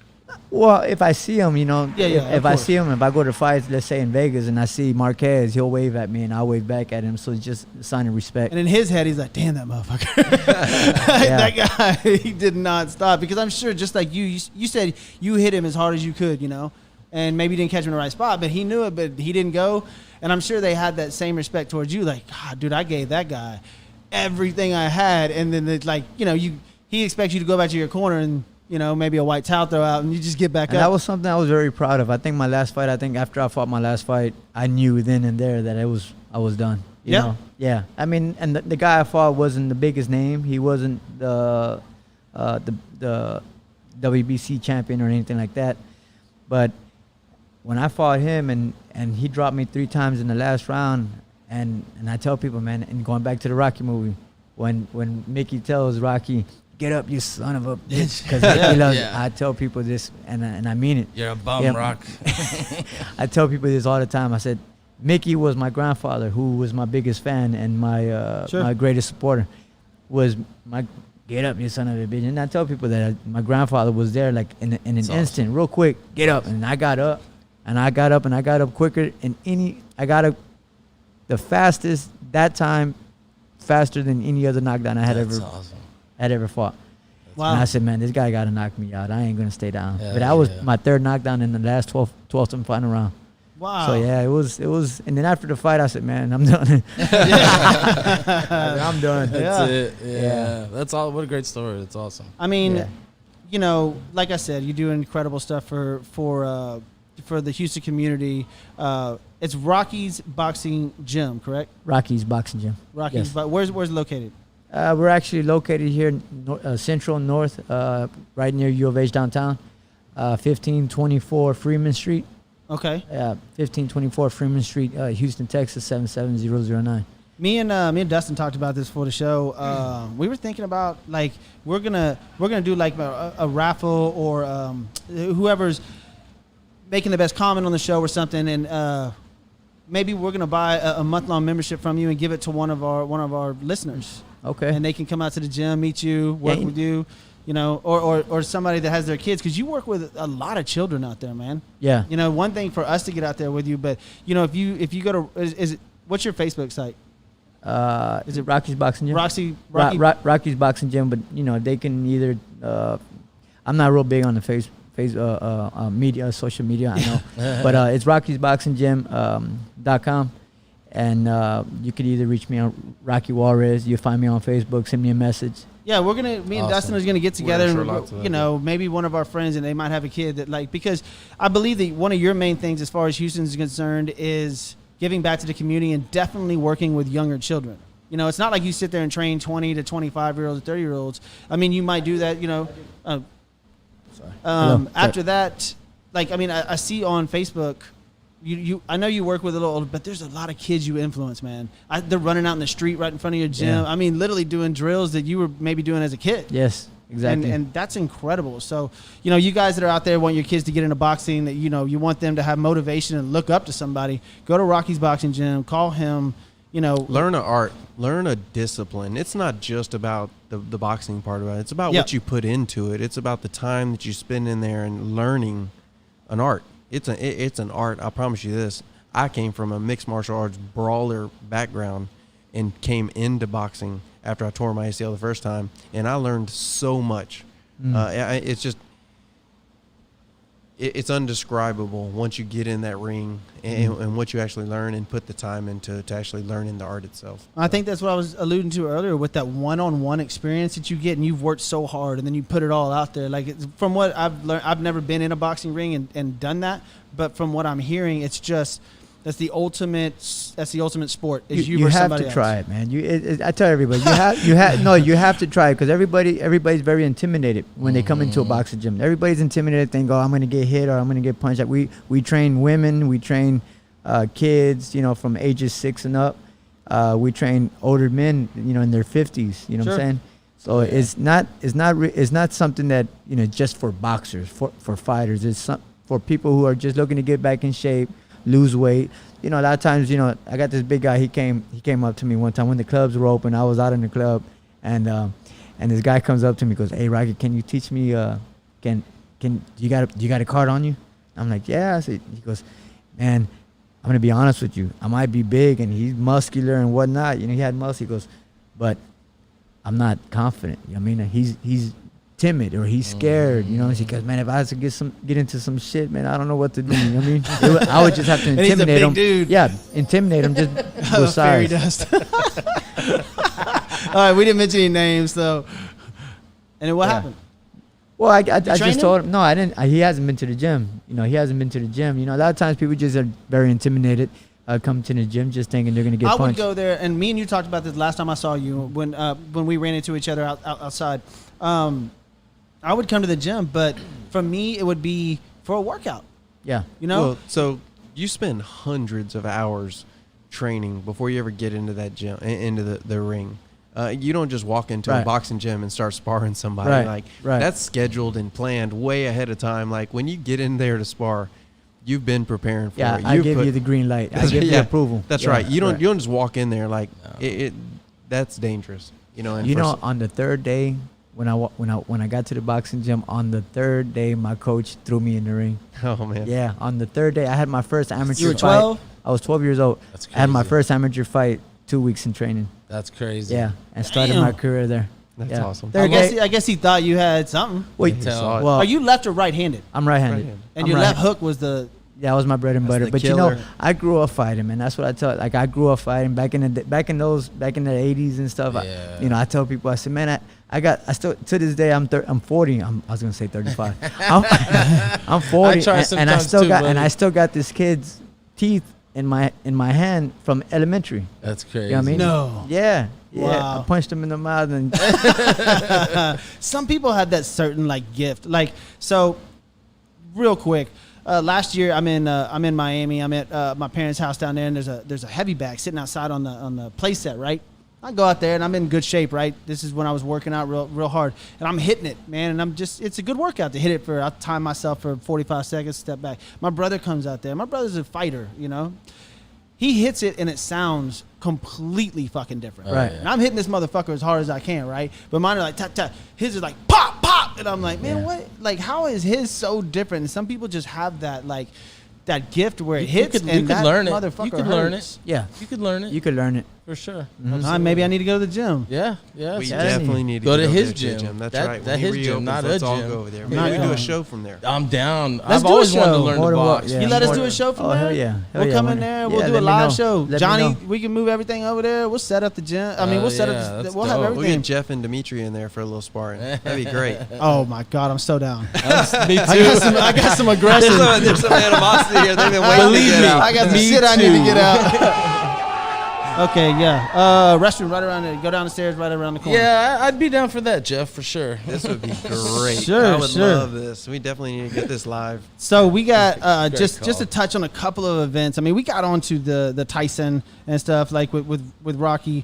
Well, if I see him, you know, Yeah, of if I course. see him, if I go to fights, let's say in Vegas, and I see Marquez, he'll wave at me, and I'll wave back at him. So it's just a sign of respect. And in his head, he's like, "Damn, that motherfucker." That guy, he did not stop. Because I'm sure, just like you said you hit him as hard as you could, you know, and maybe you didn't catch him in the right spot, but he knew it, but he didn't go. And I'm sure they had that same respect towards you. Like, God, dude, I gave that guy everything I had. And then it's like, you know, he expects you to go back to your corner and, you know, maybe a white towel throw out, and you just get back And up. that was something I was very proud of. I think my last fight, after I fought my last fight, I knew then and there that I was done. You Yeah? know? Yeah. I mean, and the guy I fought wasn't the biggest name. He wasn't the WBC champion or anything like that. But when I fought him and he dropped me 3 times in the last round, and I tell people, man, and going back to the Rocky movie, when Mickey tells Rocky, "Get up, you son of a bitch," because Mickey loves Yeah. I tell people this, and I mean it. You're a bum, Yeah. Rock. I tell people this all the time. I said, Mickey was my grandfather, who was my biggest fan and my Sure. my greatest supporter. Was my "Get up, you son of a bitch," and I tell people that my grandfather was there, like in an That's instant, real quick. Get up, and I got up, and I got up, and I got up quicker. I got up the fastest that time, faster than any other knockdown I had That's ever awesome. ever fought. Wow. And I said, man, this guy got to knock me out. I ain't going to stay down. Yeah, but that was yeah. my 3rd knockdown in the last 12th and final round. Wow. So, yeah, it was. And then after the fight, I said, man, I'm done. I'm done. That's Yeah. it. Yeah. Yeah. That's all. What a great story. That's awesome. I mean, Yeah. you know, like I said, you do incredible stuff for the Houston community. It's Rocky's Boxing Gym, correct? Rocky's Boxing Gym. Rocky's, Yes. but where's it located? We're actually located here in Central North, right near U of H downtown, 1524 Freeman Street. Okay. 1524 Freeman Street, Houston, Texas, 77009. Me and Dustin talked about this for the show. We were thinking about, like, we're gonna do like a raffle, or whoever's making the best comment on the show or something, and maybe we're gonna buy a month-long membership from you and give it to one of our listeners. Okay. And they can come out to the gym, meet you, work with you, you know, or somebody that has their kids, because you work with a lot of children out there, man. Yeah. You know, one thing for us to get out there with you, but you know, if you go to is it, what's your Facebook site? Is it Rocky's Boxing Gym? Rocky. Rocky's Boxing Gym, but you know they can either. I'm not real big on the media, social media. I know, but it's Rocky's Boxing Gym.com, and you could either reach me on Rocky Juárez. You find me on Facebook. Send me a message. Yeah, me and Dustin is gonna get together, and you know, that. maybe one of our friends, and they might have a kid that like, because I believe that one of your main things as far as Houston's concerned is giving back to the community and definitely working with younger children. You know, it's not like you sit there and train 20 to 25-year-olds or 30-year-olds. I mean, you might do that, you know. After that, like, I mean, I see on Facebook, I know you work with a little older, but there's a lot of kids you influence, man. They're running out in the street right in front of your gym. Yeah. I mean, literally doing drills that you were maybe doing as a kid. Yes, exactly. And that's incredible. So, you know, you guys that are out there want your kids to get into boxing, that, you know, you want them to have motivation and look up to somebody, go to Rocky's Boxing Gym, call him, you know. Learn an art, learn a discipline. It's not just about the boxing part of it. It's about what you put into it. It's about the time that you spend in there and learning an art. It's an art. I promise you this. I came from a mixed martial arts brawler background and came into boxing after I tore my ACL the first time, and I learned so much. It's just, it's undescribable once you get in that ring and what you actually learn and put the time into to actually learning the art itself. I think that's what I was alluding to earlier with that one-on-one experience that you get, and you've worked so hard, and then you put it all out there. Like, from what I've learned, I've never been in a boxing ring and done that, but from what I'm hearing, it's just that's the ultimate sport. Is you versus somebody else. You have to try it, man. I tell everybody, you have to try it, because everybody's very intimidated when they come into a boxing gym. Everybody's intimidated, think, oh, I'm going to get hit or I'm going to get punched. Like we train women, we train kids, you know, from ages 6 and up. We train older men, you know, in their 50s. You know what I'm saying? So it's not something that, you know, just for boxers, for fighters. It's for people who are just looking to get back in shape, lose weight. You know, a lot of times, you know, I got this big guy. He came up to me one time when the clubs were open. I was out in the club, and this guy comes up to me, goes, "Hey, Rocky, can you teach me? Can you got a card on you?" I'm like, "Yeah." He goes, "Man, I'm gonna be honest with you. I might be big and he's muscular and whatnot. You know, he had muscle." He goes, "But I'm not confident. You know what I mean? He's timid or he's scared, you know." He goes, "Man, if I had to get into some shit, man, I don't know what to do." You know what I mean? I would just have to intimidate and he's a big him. Dude. Yeah, intimidate him just with Fairy size. dust. All right, we didn't mention any names, though. And then what happened? Well, I train just told him, no, I didn't. He hasn't been to the gym. You know, he hasn't been to the gym. You know, a lot of times people just are very intimidated, come to the gym just thinking they're going to get punched. I would go there, and me and you talked about this last time I saw you when we ran into each other outside. I would come to the gym, but for me, it would be for a workout. Yeah. You know? Well, so you spend hundreds of hours training before you ever get into that gym, into the ring. You don't just walk into a boxing gym and start sparring somebody. That's scheduled and planned way ahead of time. Like, when you get in there to spar, you've been preparing for it. I give you the green light. I give you approval. That's right. You don't just walk in there like that's dangerous. You know. And on the third day, when I got to the boxing gym, on the third day, my coach threw me in the ring. Oh man. Yeah, on the third day, I had my first amateur fight. You were 12? I was 12 years old. That's crazy. I had my first amateur fight 2 weeks in training. That's crazy. Yeah, and started my career there. That's awesome. I guess he thought you had something. Wait, Are you left or right-handed? I'm right-handed. And your left hook was the... Yeah, that was my bread and butter. But killer. you know, I grew up fighting, man. That's what I tell. Like, I grew up fighting back in the 80s and stuff. Yeah. I tell people, I said, man, I still to this day I'm 40. I was gonna say 35. I'm 40, and I still got this kid's teeth in my hand from elementary. That's crazy. You know what I mean? No. Yeah. Wow. I punched him in the mouth and Some people have that certain gift. So, real quick. Last year, I'm in Miami. I'm at my parents' house down there, and there's a heavy bag sitting outside on the play set, right? I go out there, and I'm in good shape, right? This is when I was working out real hard, and I'm hitting it, man, and it's a good workout to hit it I'll time myself for 45 seconds, step back. My brother comes out there. My brother's a fighter, you know. he hits it and it sounds completely fucking different. Right. And I'm hitting this motherfucker as hard as I can, right? But mine are like tap tap. His is like pop pop, and I'm like, man, what? Like, how is his so different? And some people just have that like that gift where it hits and that learn it. motherfucker You could hurts. learn it. Yeah, You could learn it. you could learn it. for sure. Maybe I need to go to the gym. Yeah. We absolutely. definitely need to Go to his the gym. That's That- right. that When he his gym, reopens, not a let's all gym. go over there. Not Maybe we do going. a show from there. I'm down. Let's I've do a always wanted to show. learn More the than what- box. yeah. You let us more- do a show from Oh, there? hell yeah. Hell We'll yeah, come in when- there. yeah, We'll do a let me live know. show. Let me Johnny, know. we can move everything over there. We'll set up the gym. I mean, we'll set yeah, up. that's We'll have dope. We'll everything. get Jeff and Dimitri in there for a little sparring. That'd be great. Oh my God, I'm so down. Me too. I got some aggression. There's some animosity here. They've been waiting Believe to get me. out. I got some Me shit I need to too. get out. Okay, yeah. Restroom right around there. Go down the stairs right around the corner. Yeah, I'd be down for that, Jeff, for sure. This would be great. Sure, I would sure. love this. We definitely need to get this live. So we got Great just call. to touch on a couple of events. I mean, we got onto the Tyson and stuff like with Rocky.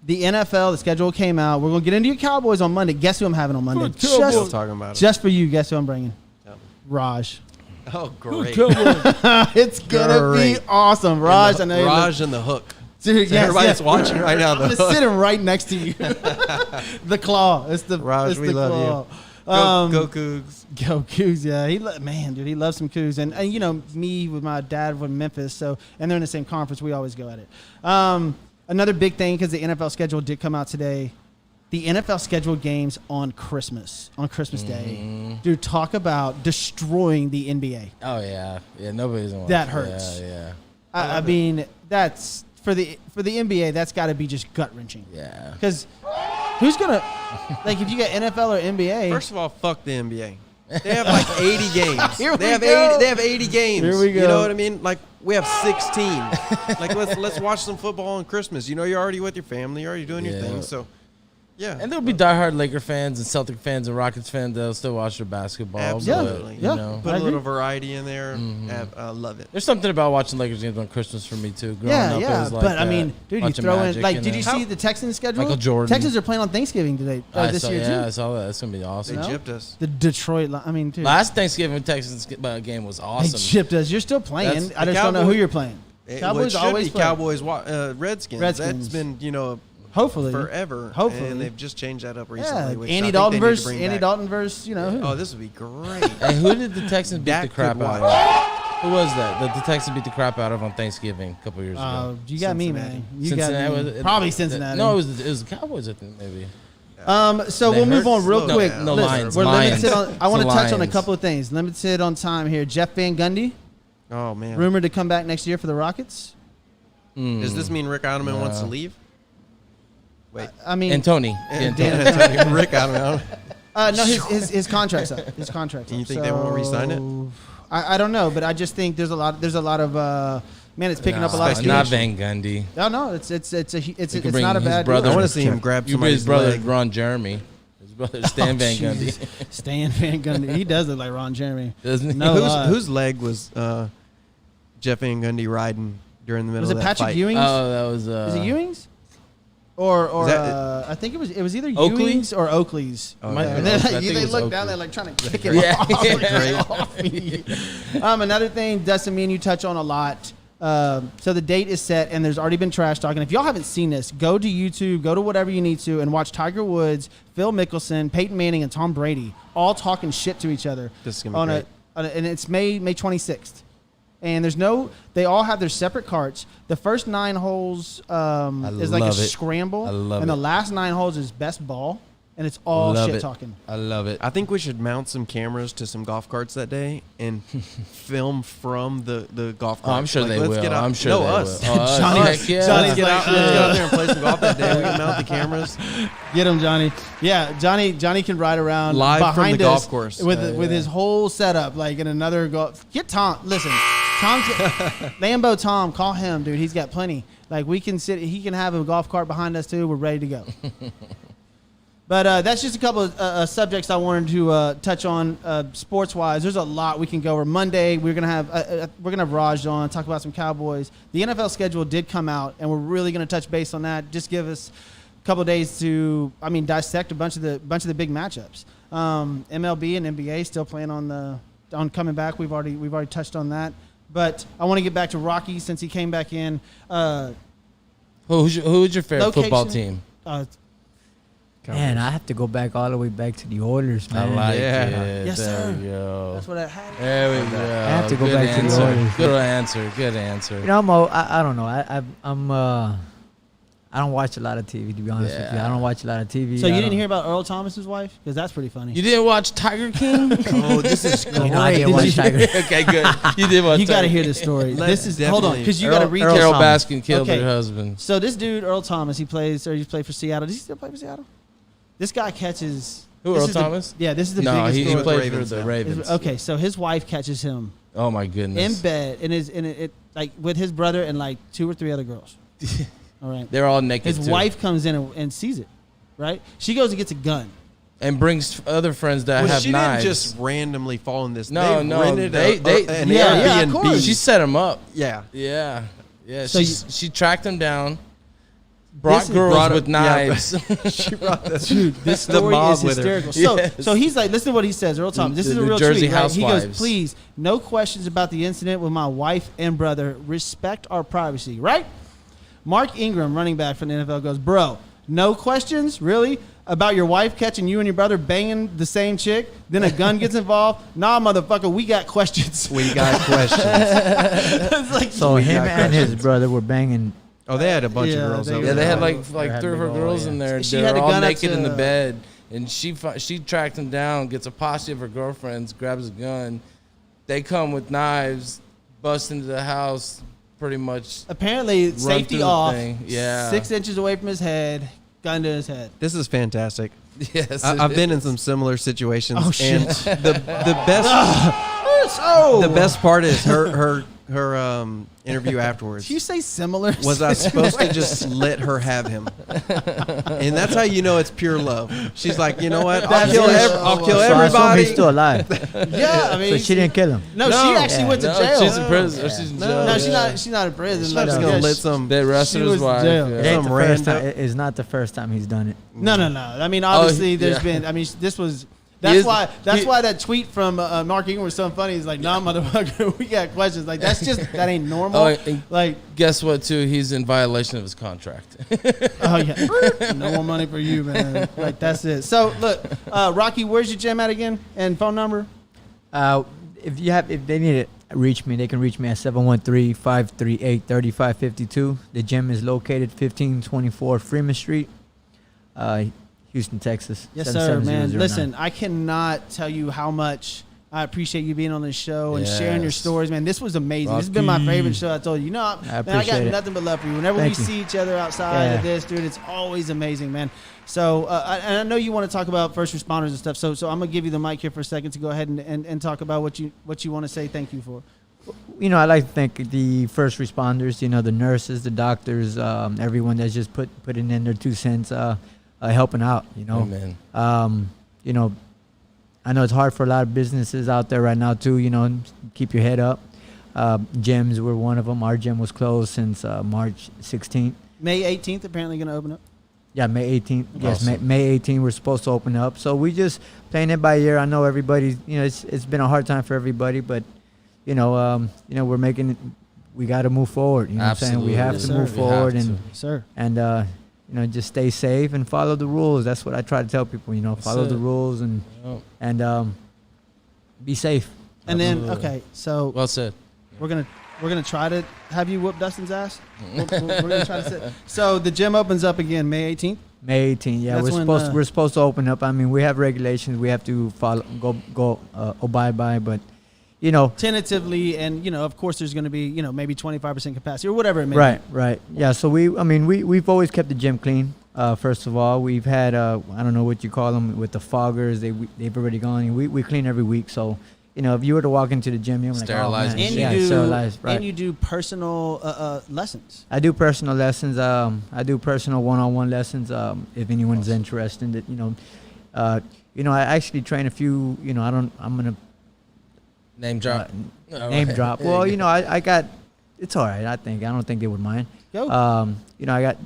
The NFL, the schedule came out. We're gonna get into your Cowboys on Monday. Guess who I'm having on Monday? Still Just, talking about it. just for you. Guess who I'm bringing? Tell me. Raj. Oh, great. It's gonna be Great. awesome, Raj. I know you look- Raj and the hook. Dude, So yes, everybody's yes. watching right now. I'm The just hook. sitting right next to you. The claw. It's the Raj, it's we the love claw. Go Cougs. Go Cougs, yeah. Man, dude, he loves some Cougs. And you know, me with my dad with Memphis, so and they're in the same conference, we always go at it. Another big thing, because the NFL schedule did come out today, the NFL scheduled games on Christmas Day. Dude, talk about destroying the NBA. Oh, yeah. Yeah, nobody's going to That hurts. Yeah. I mean, that's for the NBA, that's got to be just gut-wrenching. Yeah. Because who's going to, like, if you got NFL or NBA. First of all, fuck the NBA. They have like 80 games. Here they we have go. 80. They have 80 games. Here we go. You know what I mean? Like we have 16. Like let's watch some football on Christmas. You know, you're already with your family. You're already doing your Yeah. thing. So, yeah. And there'll be diehard Laker fans and Celtic fans and Rockets fans that'll still watch their basketball. Absolutely. But, Yeah. you know, Put I a little agree. variety in there. I love it. there's something about watching Lakers games on Christmas for me, too. Growing Yeah, up, it yeah. was like But, I that. mean, dude, you Watching throw in, Magic like, and did you see the Texans schedule? Michael Jordan. Texans are playing on Thanksgiving today, this year, Yeah, I too. saw that. That's going to be They awesome. know? gypped us. The Detroit, I mean, dude. Last Thanksgiving Texans game was They awesome. chipped us. You're still playing. That's- I the just don't know who Cowboys- you're playing. Cowboys it should always be play. Cowboys, Redskins. Redskins. That's been Hopefully. forever. Hopefully. and they've just changed that up Yeah, recently. Which I Andy think Dalton they need to versus bring Andy back. Dalton versus who? Oh, this would be great. Hey, who did the Texans beat Dak the crap could out watch. of? Who was that? The Texans beat the crap out of on Thanksgiving a couple years ago. You got me, Cincinnati. man. You got Cincinnati me. was- Probably Cincinnati. No, it was the Cowboys, I think, maybe. So They we'll move hurt on real slow quick. down. No, Listen, Lions, we're Lions. limited on. I want to It's the touch on a Lions. couple of things. Limited on time here. Jeff Van Gundy, Oh man. rumored to come back next year for the Rockets. Does this mean Rick Ottoman wants to No. leave? Wait. I mean, And Tony. And Dan Dan, Rick Ottoman. no, his contract's up. His contract's up. And you think they won't re-sign it? So, I don't know, but I just think there's a lot of man. It's picking up a lot of Not steam. Van Gundy. No, it's You it's can bring not a his bad brother. deal. I want to see him grab You bring his somebody's brother, leg. Ron Jeremy. His brother, Stan Van Gundy. Jesus. Stan Van Gundy. He does look like Ron Jeremy. Doesn't he? No. Whose leg was Jeff Van Gundy riding during the middle Was it of that Patrick fight? Ewing's? Oh, that was. Is it Ewing's? Or Is that I think it was either Oakley? Ewing's or Oakley's. Oh, Might yeah. And then, I think they it was look Oakley. down there like trying to kick it Yeah. off. Another thing, Dustin, me and you touch on a lot. So the date is set, and there's already been trash talking. If y'all haven't seen this, go to YouTube, go to whatever you need to, and watch Tiger Woods, Phil Mickelson, Peyton Manning, and Tom Brady all talking shit to each other. This is gonna be great. And it's May 26th. And they all have their separate carts. The first 9 holes is like a love it. scramble. I love and the it. last 9 holes is best ball. And it's all Love shit it. talking. I love it. I think we should mount some cameras to some golf carts that day and film from the golf carts. Oh, I'm sure they let's will. Get out. I'm sure no, they us. will. Oh, us. Johnny- Heck yeah. Johnny, Let's get out there and play some golf that day. We can mount the cameras. Get him, Johnny. Yeah, Johnny can ride around Live from behind the golf us course. with his whole setup, like in another golf. Get Tom. Listen, Tom's Lambo Tom. Call him, dude. He's got plenty. Like we can sit. He can have a golf cart behind us too. We're ready to go. But that's just a couple of subjects I wanted to touch on sports wise. There's a lot we can go over. Monday we're gonna have Raj on, talk about some Cowboys. The NFL schedule did come out, and we're really gonna touch base on that. Just give us a couple of days to dissect a bunch of the big matchups. MLB and NBA still playing on coming back. We've already touched on that. But I want to get back to Rocky since he came back in. Who's your favorite football Location? team? Man, I have to go back all the way back to the Oilers, I man. like Yeah. it. Yes, there sir. we go. That's what I had. There we go. I have to go Good back to the answer. Oilers. Good answer. Good answer. You know, I don't know. I don't watch a lot of TV, to be honest with you. I don't watch a lot of TV. So you didn't hear about Earl Thomas's wife? Because that's pretty funny. You didn't watch Tiger King? Oh, this is great. You know, I didn't watch Tiger. Okay, good. You did watch. You got to Tiger hear King. this story. Let's This is hold on, definitely- because you got to read Earl this. Carol Thomas. Baskin killed Okay. her husband. So this dude Earl Thomas, he played for Seattle. Does he still play for Seattle? This guy catches. Who, this Earl is the- Thomas? Yeah, this is the No, biggest he story. played Ravens for the now. Ravens. Okay, so his wife catches him Oh my goodness. in bed it like with his brother and like 2 or 3 other girls. All right. They're all naked. His too. wife comes in and sees it. Right? She goes and gets a gun. and brings other friends that Well, have she knives. didn't just randomly fall in this. No, they no, rented they- an yeah, of Airbnb. course. She set him up. Yeah. Yeah, yeah. So She tracked him down. Brought This is- girls brought with it- yeah, knives. She brought the Dude, this the story mob is with her. hysterical. So, Yes. so he's like, listen to what he says, Earl Thomas. This is a The real Jersey tweet, right? He goes, Housewives. please, no questions about the incident with my wife and brother. Respect our privacy, right? Mark Ingram, running back for the NFL, goes, bro, no questions, really? About your wife catching you and your brother banging the same chick? Then a gun gets involved? Nah, motherfucker, we got questions. We got questions. It's like, So We him got and his questions. brother were banging. Oh, they had a bunch Yeah, of girls they- over Yeah, they there. had like There 3 or 4 had girls been in all, there. She They had were a all gun up naked in the to- bed, and she tracked them down, gets a posse of her girlfriends, grabs a gun. They come with knives, bust into the house, pretty much. apparently, through safety the off, thing. Yeah. 6 inches away from his head, gun to his head. This is fantastic. Yes, I've been in some similar situations. Oh, shit. And the best part is her interview afterwards. Did you say similar? Was I supposed to just let her have him? And that's how you know it's pure love. She's like, you know what? I'll That's kill, it. I'll kill So I assume everybody. he's still alive. Yeah, I mean, So she didn't kill him. No, No. she actually Yeah. went to No, jail. she's in prison. Or she's in jail. No, yeah. she's not in prison. She's Like, just yeah, gonna she- let some. They arrested She his was wife. jail. It Yeah. ain't Some the first random- time. It's not the first time he's done it. No. I mean, obviously, there's yeah. been. I mean, this was. He That's is- why. That's he- why that tweet from Mark Ingram was so funny. He's like, "Nah, motherfucker, we got questions." Like that ain't normal. Oh, and Like, guess what? Too, he's in violation of his contract. oh yeah, no more money for you, man. Like that's it. So look, Rocky, where's your gym at again? And phone number? If they need to reach me, they can reach me at 713-538-3552. The gym is located 1524 Freeman Street, Houston, Texas. Yes, sir, man. 77009. Listen, I cannot tell you how much I appreciate you being on this show and sharing your Yes. stories, man. This was amazing. This has been my favorite show. I told you. Man, I appreciate got it. nothing but love for you. Whenever Thank we you. see each other outside of Yeah. this, dude, it's always amazing, man. So, and I know you want to talk about first responders and stuff. So I'm gonna give you the mic here for a second to go ahead and talk about what you want to say. Thank you for. You know, I like to thank the first responders, you know, the nurses, the doctors, everyone that's just putting in their 2 cents, helping out, you know. Amen. You know, I know it's hard for a lot of businesses out there right now too, you know, keep your head up. Gyms were one of them. Our gym was closed since March 16th. May 18th apparently gonna open up. Yeah, May 18th. Yes, Awesome. May 18th we're supposed to open up. So we just playing it by ear. I know everybody, you know, it's been a hard time for everybody, but you know, we're making it. We got to move forward. You know what I'm saying? We have Yes, to sir. move We forward have and Sir. you know, just stay safe and follow the rules. That's what I try to tell people. You know, That's follow the it. rules and be safe. And then Absolutely. okay, so Well said. we're gonna try to have you whoop Dustin's ass. We're gonna try to sit. So the gym opens up again May 18th. May 18th. Yeah, That's when, we're supposed to open up. I mean, we have regulations we have to follow, abide by, but you know. Tentatively, and you know, of course, there's going to be, you know, maybe 25% capacity or whatever it may be. Right. Yeah. So we've always kept the gym clean. First of all, we've had I don't know what you call them with the foggers. They've already gone. We clean every week. So you know, if you were to walk into the gym, you're like, Sterilized oh, man. And Yeah, you do, sterilized, right. and you do personal lessons. I do personal lessons. I do personal one-on-one lessons. If anyone's interested in it, you know, I actually train a few. You know, I'm gonna Name drop. name drop. Well, you know, I got. It's all right. I don't think they would mind. Go. You know, I got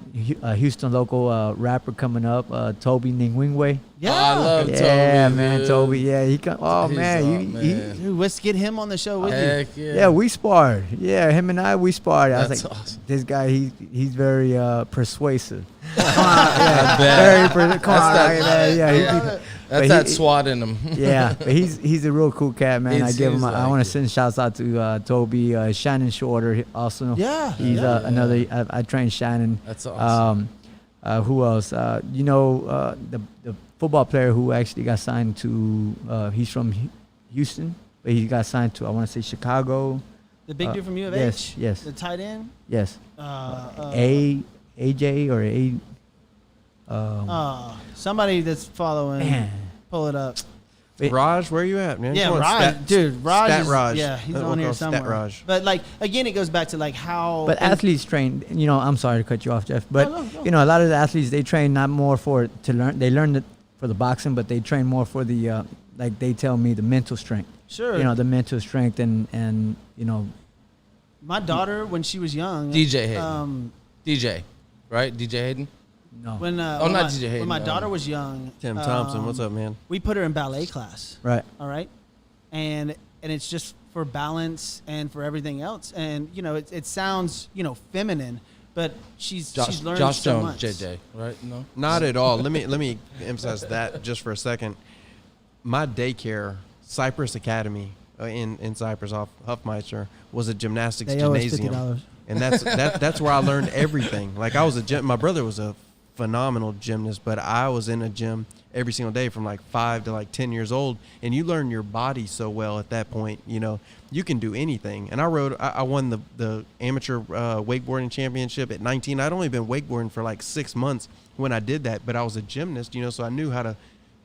a Houston local rapper coming up, Toby Ningwingwe. Yeah. I love Toby. Yeah, man, dude. Toby. Yeah, he come. Oh He's man, up, he Dude, let's get him on the show with you. Heck yeah. yeah, we sparred. Yeah, him and I, we sparred. I was That's like, awesome. this guy, he's very persuasive. Come on, I bet. very come on, That's man. Yeah, Yeah. That's but that he- SWAT in him. yeah, but he's a real cool cat, man. It I give him. seems I like want it. to send shouts out to Toby, Shannon Shorter also. Yeah. He's yeah. another. I trained Shannon. That's awesome. Who else? You know, the football player who actually got signed to. He's from Houston, but he got signed to. I want to say Chicago. The big dude from U of yes, H? yes. The tight end? Yes. AJ or somebody that's following. Man. Pull it up. Raj, where you at, man? Yeah, Come on, Raj, dude, Raj Stat is, Raj. yeah, he's We'll on here call Stat somewhere. Raj. But like again, it goes back to like how. But athletes train. You know, I'm sorry to cut you off, Jeff. But No, no. you know, a lot of the athletes they train not more to learn. They learn it for the boxing, but they train more for the like they tell me the mental strength. Sure. You know, the mental strength and you know. My daughter, when she was young, DJ Hayden. DJ, right? DJ Hayden? No. When not DJ Hayden, when my daughter was young, Tim Thompson, what's up, man? we put her in ballet class. Right. All right, and it's just for balance and for everything else. And you know, it sounds feminine, but she's learned Josh so Jones, much. JJ, right? No. Not at all. Let me emphasize that just for a second. My daycare, Cypress Academy in Cypress off Huffmeister, was a gymnastics They owe us gymnasium, $50. and that's where I learned everything. Like I was my brother was a phenomenal gymnast, but I was in a gym every single day from like 5 to like 10 years old, and you learn your body so well at that point. You know, you can do anything. And I won the amateur wakeboarding championship at 19. I'd only been wakeboarding for like 6 months when I did that, but I was a gymnast, so I knew how to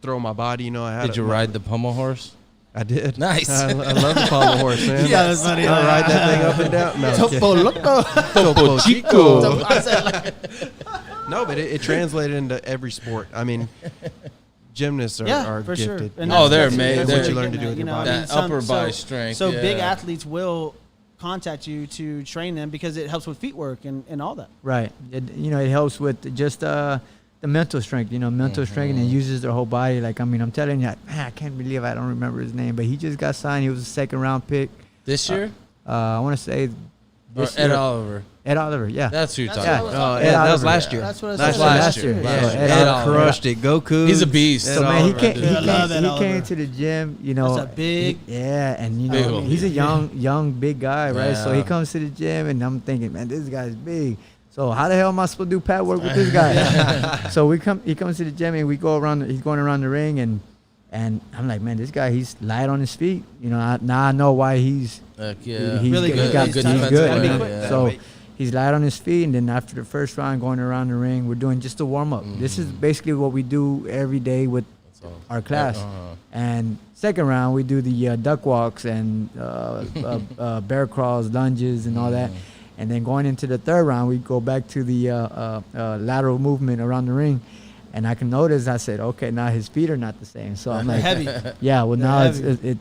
throw my body. Did you ride the pommel horse? I did. Nice. I love the pommel horse, man. Yeah, that's funny. I ride that thing up and down. No, Topo loco. Topo Chico. I said, like, No, but it translated into every sport. I mean, gymnasts are for gifted. sure. And Oh, that's- they're that's amazing. what What you learn to do with you your know, body. I mean, That upper body strength, So big yeah. athletes will contact you to train them because it helps with feet work and all that. Right. It helps with just the mental strength. Mental strength, and it uses their whole body. Like I'm telling you, man, I can't believe I don't remember his name, but he just got signed. He was a second-round pick. This year? I want to say Or this Ed year. Oliver? Ed Oliver. Yeah. That's who you're That's talking what I was about. talking Ed that was Oliver. last year. That's what I That's said. last year. Last Yeah, year. Ed Ed Oliver. crushed it. Goku. He's a beast. So man, he came. dude. I love that He Oliver. came to the gym. That's a big. And Big one. he's a young big guy, right? So he Yeah. comes to the gym, and I'm thinking, man, this guy's big. So how the hell am I supposed to do pad work with this guy? So he comes to the gym, and we go around. He's going around the ring, and I'm like, man, this guy, he's light on his feet. Now I know why he's Heck yeah. he's Really good. good. He got, He's he's tough. good. Gotta be man. quick. So he's light on his feet, and then after the first round, going around the ring, we're doing just a warm up. This is basically what we do every day with That's all. our class. Uh-huh. And second round, we do the duck walks and bear crawls, lunges, and all that. And then going into the third round, we go back to the lateral movement around the ring. And I can notice, I said, okay, now his feet are not the same. So I'm like, Heavy. yeah, well, They're now heavy.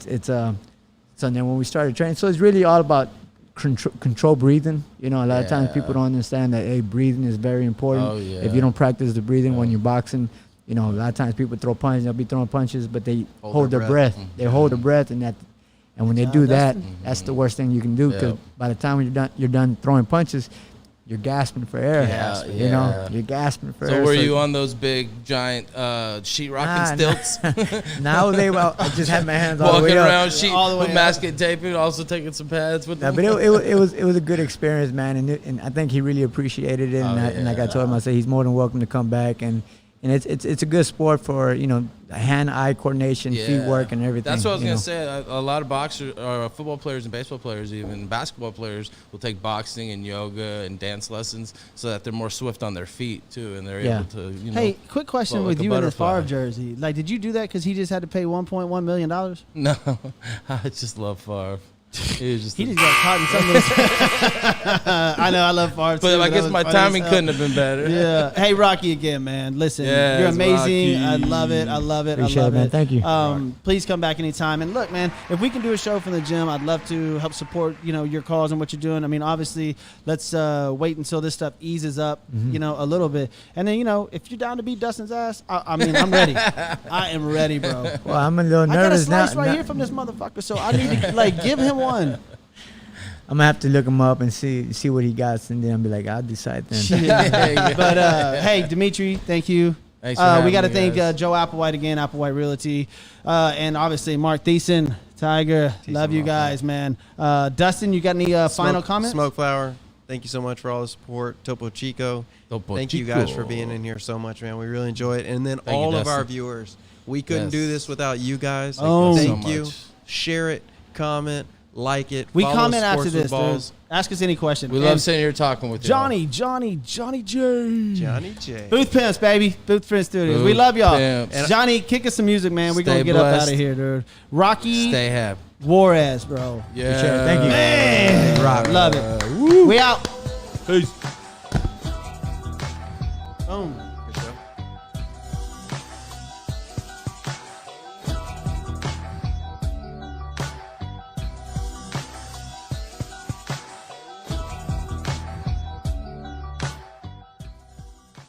so then when we started training, so it's really all about control breathing. A lot of times people don't understand that, hey, breathing is very important. Oh, yeah. If you don't practice the breathing when you're boxing, a lot of times people throw punches, they'll be throwing punches, but they hold their breath. They hold their breath, and when they do that, that's the worst thing you can do, because by the time you're done throwing punches, you're gasping for air. Yeah. You're gasping for So air. were you on those big, giant sheetrocking stilts? Now I just had my hands all the Walking way up. around sheet All the way with up. masking tape and also taking some pads with No, them? but it was a good experience, man, and I think he really appreciated it. And like I told him, I said he's more than welcome to come back, and it's a good sport for hand-eye coordination, feet work, and everything. That's what I was gonna say. A lot of boxers, football players, and baseball players, even basketball players, will take boxing and yoga and dance lessons so that they're more swift on their feet too, and they're able to. Hey, quick question float with like a you in the butterfly. Favre jersey. Like, did you do that because he just had to pay $1.1 million? No, I just love Favre. He was just. He just got caught in some of those. I know, I love farts. But too, I that guess was my funny as timing hell. couldn't have been better. Yeah. Hey, Rocky again, man. Listen, Yes, you're amazing. Rocky. I love it. I love it. Appreciate I love it, man. it. Thank you. Please come back anytime. And look, man, if we can do a show from the gym, I'd love to help support, your cause and what you're doing. I mean, obviously, let's wait until this stuff eases up, a little bit. And then, if you're down to beat Dustin's ass, I mean, I'm ready. I am ready, bro. Well, I'm a little I got a nervous now. slice right here from this motherfucker, so I need to give him one. I'm gonna have to look him up and see what he got, and then I'll be like, I'll decide then. But hey, Dimitri, thank you. Thanks for we got to having me, thank guys. Joe Applewhite again, Applewhite Realty, and obviously Mark Thiessen, Tiger. Love you guys, man. Dustin, you got any final comments? Smoke Flower, thank you so much for all the support. Topo Chico, thank you guys for being in here so much, man. We really enjoy it. And then Thank you, all of Dustin. our viewers, we couldn't do this without you guys. Oh. Thank so you. much. Share it, comment, like it. We follow comment Sports after with this, dude. Balls. Ask us any question. We And love sitting here talking with you. Johnny J. Johnny J. Booth Pimps, baby. Booth Pimps Studios. Booth we love y'all. Pimps. Johnny, kick us some music, man. We're going to Stay get up blessed. out of here, dude. Rocky Stay happy. Juárez, bro. Yeah. Thank you. Man. Rock. Love it. We out. Peace. Boom.